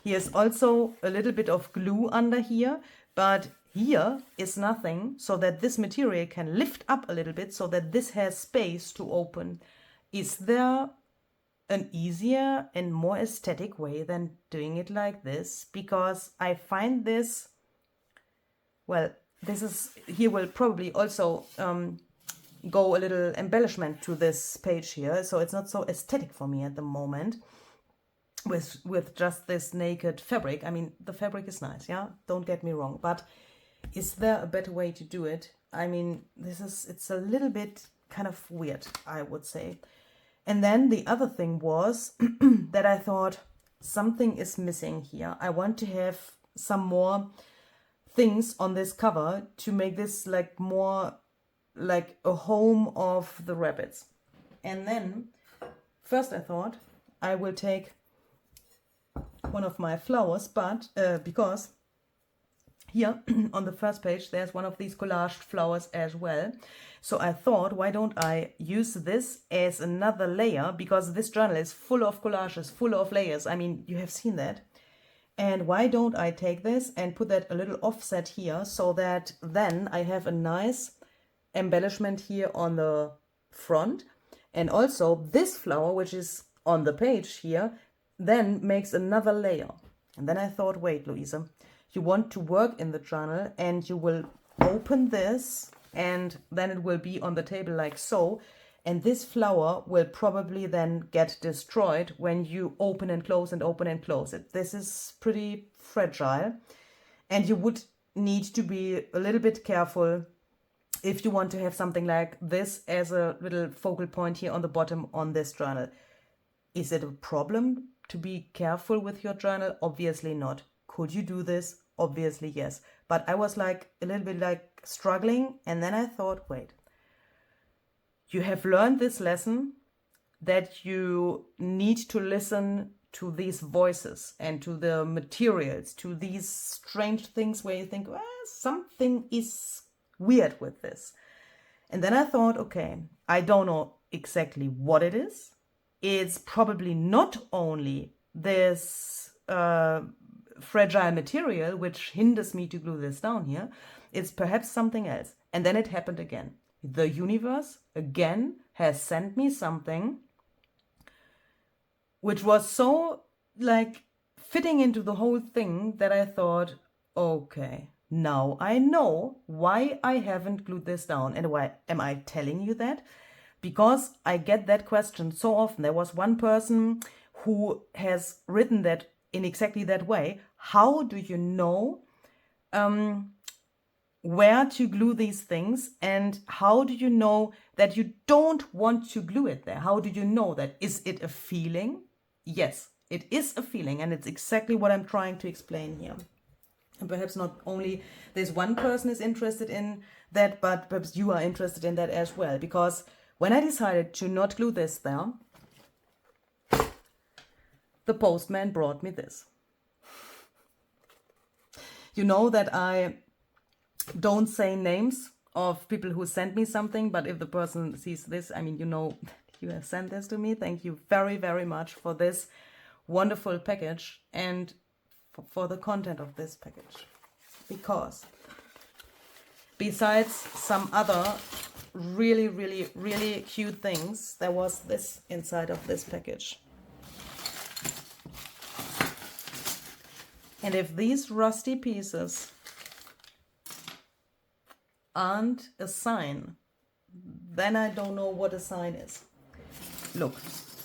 Here's also a little bit of glue under here, but here is nothing, so that this material can lift up a little bit so that this has space to open. Is there an easier and more aesthetic way than doing it like this? Because I find this, well, this is, here will probably also go a little embellishment to this page here, so it's not so aesthetic for me at the moment with just this naked fabric. I mean, the fabric is nice, yeah, don't get me wrong, but is there a better way to do it? I mean, it's a little bit kind of weird, I would say. And then the other thing was that I thought something is missing here. I want to have some more things on this cover to make this like more like a home of the rabbits. And then first I thought I will take one of my flowers, but because here on the first page there's one of these collaged flowers as well. So I thought, why don't I use this as another layer, because this journal is full of collages, full of layers. I mean, you have seen that. And why don't I take this and put that a little offset here, so that then I have a nice embellishment here on the front. And also this flower, which is on the page here, then makes another layer. And then I thought, wait, Luise, you want to work in the journal and you will open this and then it will be on the table like so. And this flower will probably then get destroyed when you open and close and open and close it. This is pretty fragile and you would need to be a little bit careful if you want to have something like this as a little focal point here on the bottom on this journal. Is it a problem to be careful with your journal? Obviously not. Could you do this? Obviously yes. But I was like a little bit like struggling, and then I thought, wait, you have learned this lesson that you need to listen to these voices and to the materials, to these strange things where you think, well, something is weird with this. And then I thought, okay, I don't know exactly what it is. It's probably not only this fragile material which hinders me to glue this down here. It's perhaps something else. And then it happened again. The universe again has sent me something which was so like fitting into the whole thing that I thought, okay, now I know why I haven't glued this down. And why am I telling you that? Because I get that question so often. There was one person who has written that in exactly that way. How do you know where to glue these things, and how do you know that you don't want to glue it there? How do you know that? Is it a feeling? Yes, it is a feeling, and it's exactly what I'm trying to explain here. And perhaps not only this one person is interested in that, but perhaps you are interested in that as well. Because when I decided to not glue this there, the postman brought me this. You know that I don't say names of people who sent me something, but if the person sees this, I mean, you know, you have sent this to me. Thank you very, very much for this wonderful package and for the content of this package. Because besides some other really, really, really cute things, there was this inside of this package. And if these rusty pieces aren't a sign, then I don't know what a sign is. Look,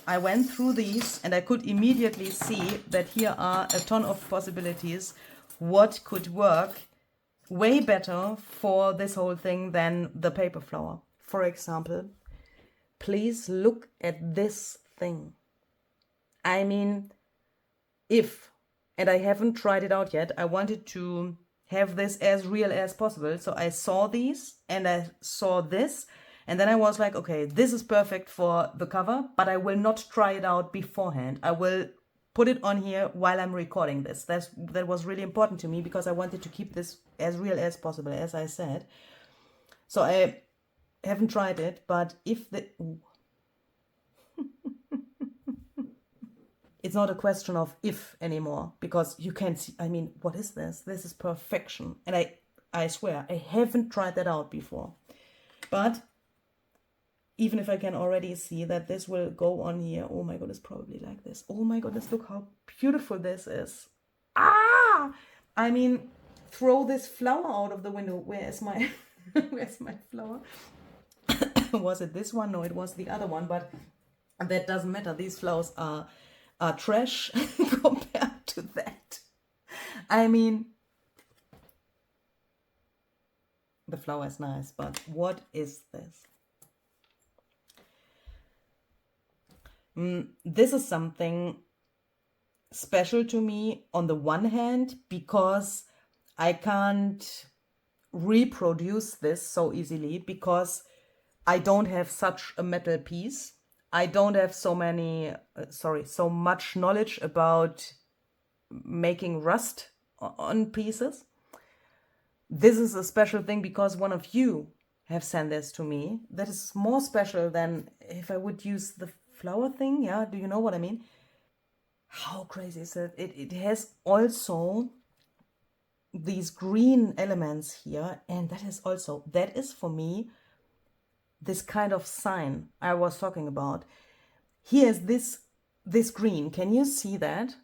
I went through these and I could immediately see that here are a ton of possibilities what could work way better for this whole thing than the paper flower. For example, please look at this thing. I mean, and I haven't tried it out yet, I wanted to have this as real as possible. So I saw these and I saw this, and then I was like, okay, this is perfect for the cover, but I will not try it out beforehand. I will put it on here while I'm recording this. That was really important to me because I wanted to keep this as real as possible, as I said. So I haven't tried it, but if the... Ooh. It's not a question of if anymore, because you can see, I mean, what is this? This is perfection. And I swear, I haven't tried that out before. But even if I can already see that this will go on here, oh my goodness, probably like this. Oh my goodness, look how beautiful this is. Ah! I mean, throw this flower out of the window. Where's my, where's my flower? Was it this one? No, it was the other one, but that doesn't matter. These flowers are trash compared to that. I mean, the flower is nice, but what is this? This is something special to me on the one hand, because I can't reproduce this so easily, because I don't have such a metal piece. I don't have so much knowledge about making rust on pieces. This is a special thing because one of you have sent this to me. That is more special than if I would use the flower thing. Yeah, do you know what I mean? How crazy is it? It has also these green elements here, and that is for me this kind of sign I was talking about. Here's this green. Can you see that?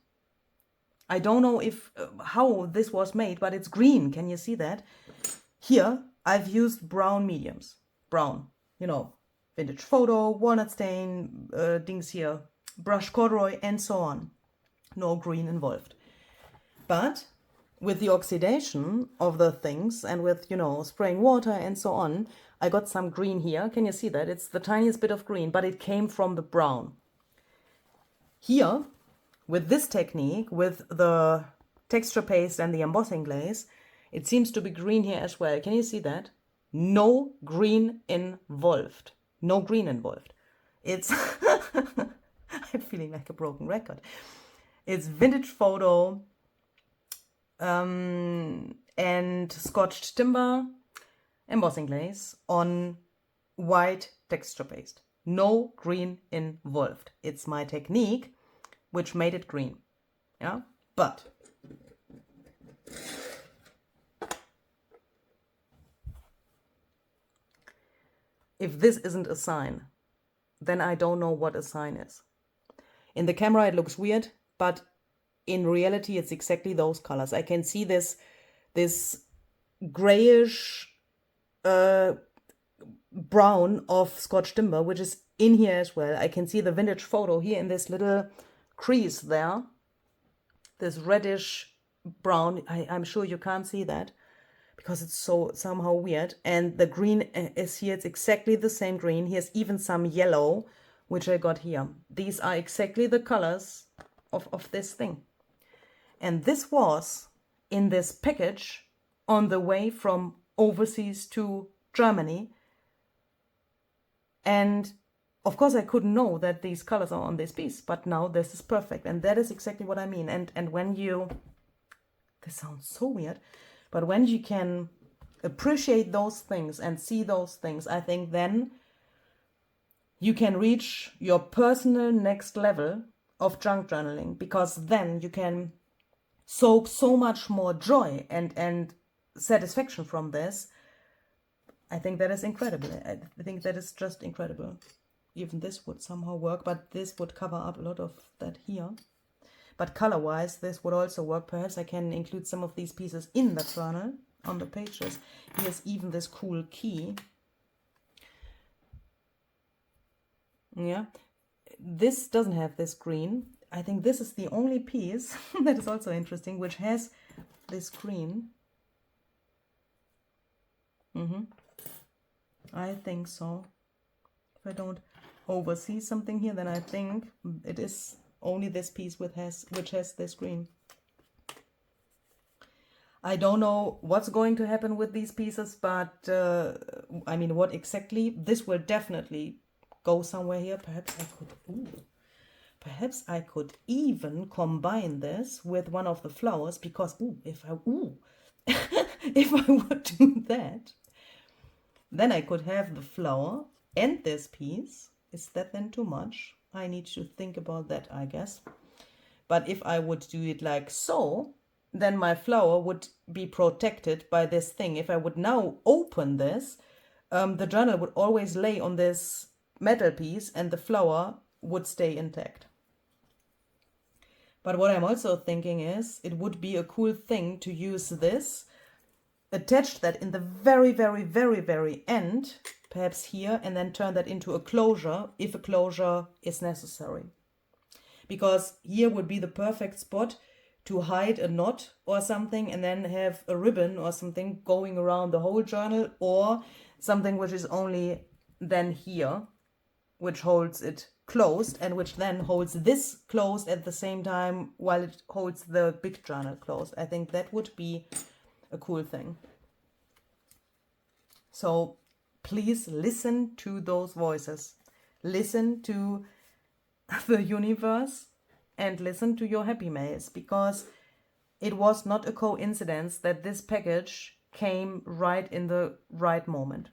I don't know if how this was made, but it's green. Can you see that? Here I've used brown mediums. Brown, you know, vintage photo, walnut stain, things here, brush corduroy, and so on. No green involved. But with the oxidation of the things and with, you know, spraying water and so on, I got some green here. Can you see that? It's the tiniest bit of green, but it came from the brown. Here, with this technique, with the texture paste and the embossing glaze, it seems to be green here as well. Can you see that? No green involved. No green involved. It's... I'm feeling like a broken record. It's vintage photo and scotched timber embossing glaze on white texture paste. No green involved. It's my technique which made it green. Yeah, but if this isn't a sign, then I don't know what a sign is. In the camera it looks weird, but in reality it's exactly those colors. I can see this grayish brown of scotch timber, which is in here as well. I can see the vintage photo here in this little crease there, this reddish brown. I'm sure you can't see that because it's so somehow weird. And the green is here. It's exactly the same green. Here's even some yellow, which I got here. These are exactly the colors of this thing. And this was in this package on the way from overseas to Germany. And of course I couldn't know that these colors are on this piece, but now this is perfect. And that is exactly what I mean. And when you, this sounds so weird, but when you can appreciate those things and see those things, I think then you can reach your personal next level of junk journaling, because then you can soak so much more joy and satisfaction from this. I think that is incredible. I think that is just incredible. Even this would somehow work, but this would cover up a lot of that here. But color-wise, this would also work. Perhaps I can include some of these pieces in the journal on the pages. Here's even this cool key. Yeah, this doesn't have this green. I think this is the only piece that is also interesting, which has this green. I think so. If I don't oversee something here, then I think it is only this piece which has this green. I don't know what's going to happen with these pieces, but I mean, what exactly? This will definitely go somewhere here. Perhaps I could even combine this with one of the flowers, because if I would do that, then I could have the flower and this piece. Is that then too much? I need to think about that, I guess. But if I would do it like so, then my flower would be protected by this thing. If I would now open this, the journal would always lay on this metal piece and the flower would stay intact. But what I'm also thinking is it would be a cool thing to use this, attach that in the very, very, very, very end, perhaps here, and then turn that into a closure if a closure is necessary. Because here would be the perfect spot to hide a knot or something and then have a ribbon or something going around the whole journal, or something which is only then here, which holds it closed and which then holds this closed at the same time while it holds the big journal closed. I think that would be a cool thing. So please listen to those voices. Listen to the universe and listen to your happy mails, because it was not a coincidence that this package came right in the right moment.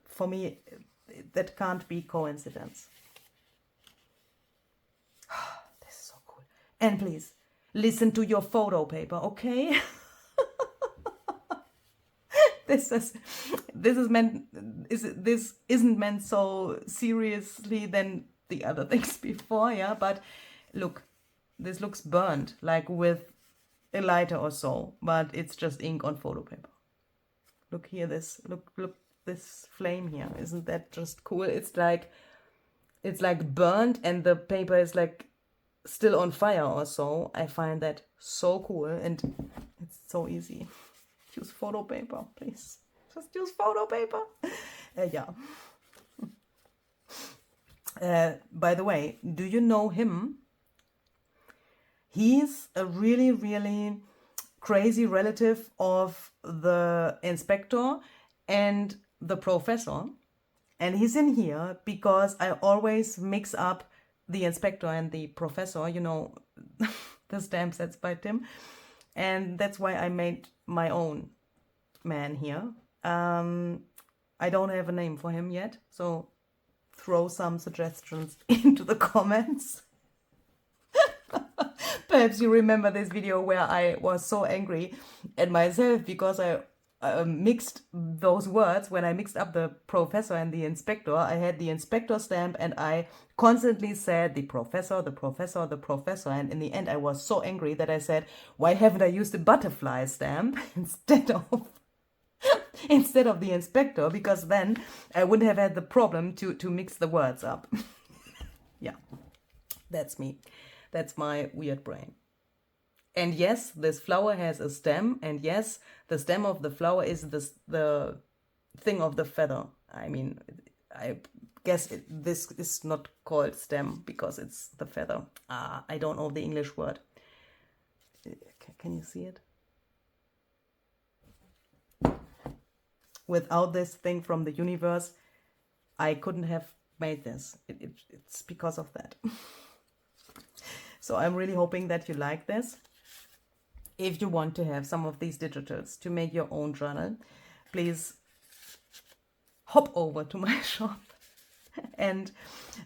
For me, that can't be coincidence. This is so cool. And please listen to your photo paper, okay? This isn't meant so seriously than the other things before, yeah. But look, this looks burnt, like with a lighter or so, but it's just ink on photo paper. Look here, look this flame here. Isn't that just cool? It's like burnt and the paper is like still on fire or so. I find that so cool, and it's so easy. Use photo paper, please. Just use photo paper. Yeah. By the way, do you know him? He's a really, really crazy relative of the inspector and the professor. And he's in here because I always mix up the inspector and the professor, you know, the stamp sets by Tim. And that's why I made my own man here. I don't have a name for him yet, so throw some suggestions into the comments. Perhaps you remember this video where I was so angry at myself because I mixed those words. When I mixed up the professor and the inspector, I had the inspector stamp and I constantly said the professor, the professor, the professor. And in the end, I was so angry that I said, why haven't I used a butterfly stamp instead of the inspector? Because then I wouldn't have had the problem to mix the words up. Yeah, that's me. That's my weird brain. And yes, this flower has a stem, and yes, the stem of the flower is the thing of the feather. I mean, I guess this is not called stem because it's the feather. I don't know the English word. Can you see it? Without this thing from the universe, I couldn't have made this. It's because of that. So I'm really hoping that you like this. If you want to have some of these digitals to make your own journal, please hop over to my shop and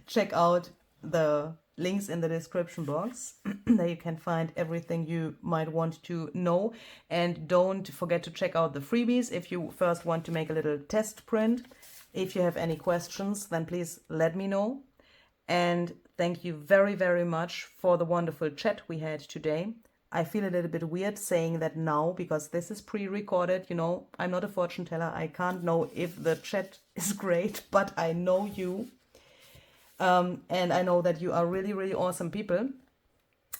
check out the links in the description box. There you can find everything you might want to know. And don't forget to check out the freebies if you first want to make a little test print. If you have any questions, then please let me know. And thank you very, very much for the wonderful chat we had today. I feel a little bit weird saying that now because this is pre-recorded. You know, I'm not a fortune teller. I can't know if the chat is great, but I know you. And I know that you are really, really awesome people.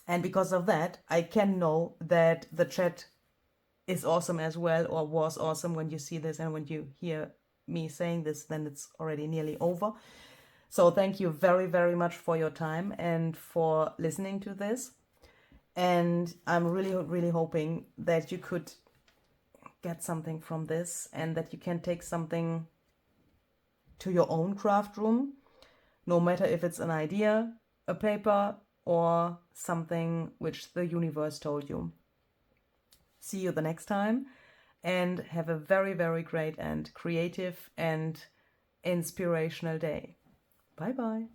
And because of that, I can know that the chat is awesome as well, or was awesome when you see this. And when you hear me saying this, then it's already nearly over. So thank you very, very much for your time and for listening to this. And I'm really, really hoping that you could get something from this and that you can take something to your own craft room, no matter if it's an idea, a paper, or something which the universe told you. See you the next time, and have a very, very great and creative and inspirational day. Bye bye.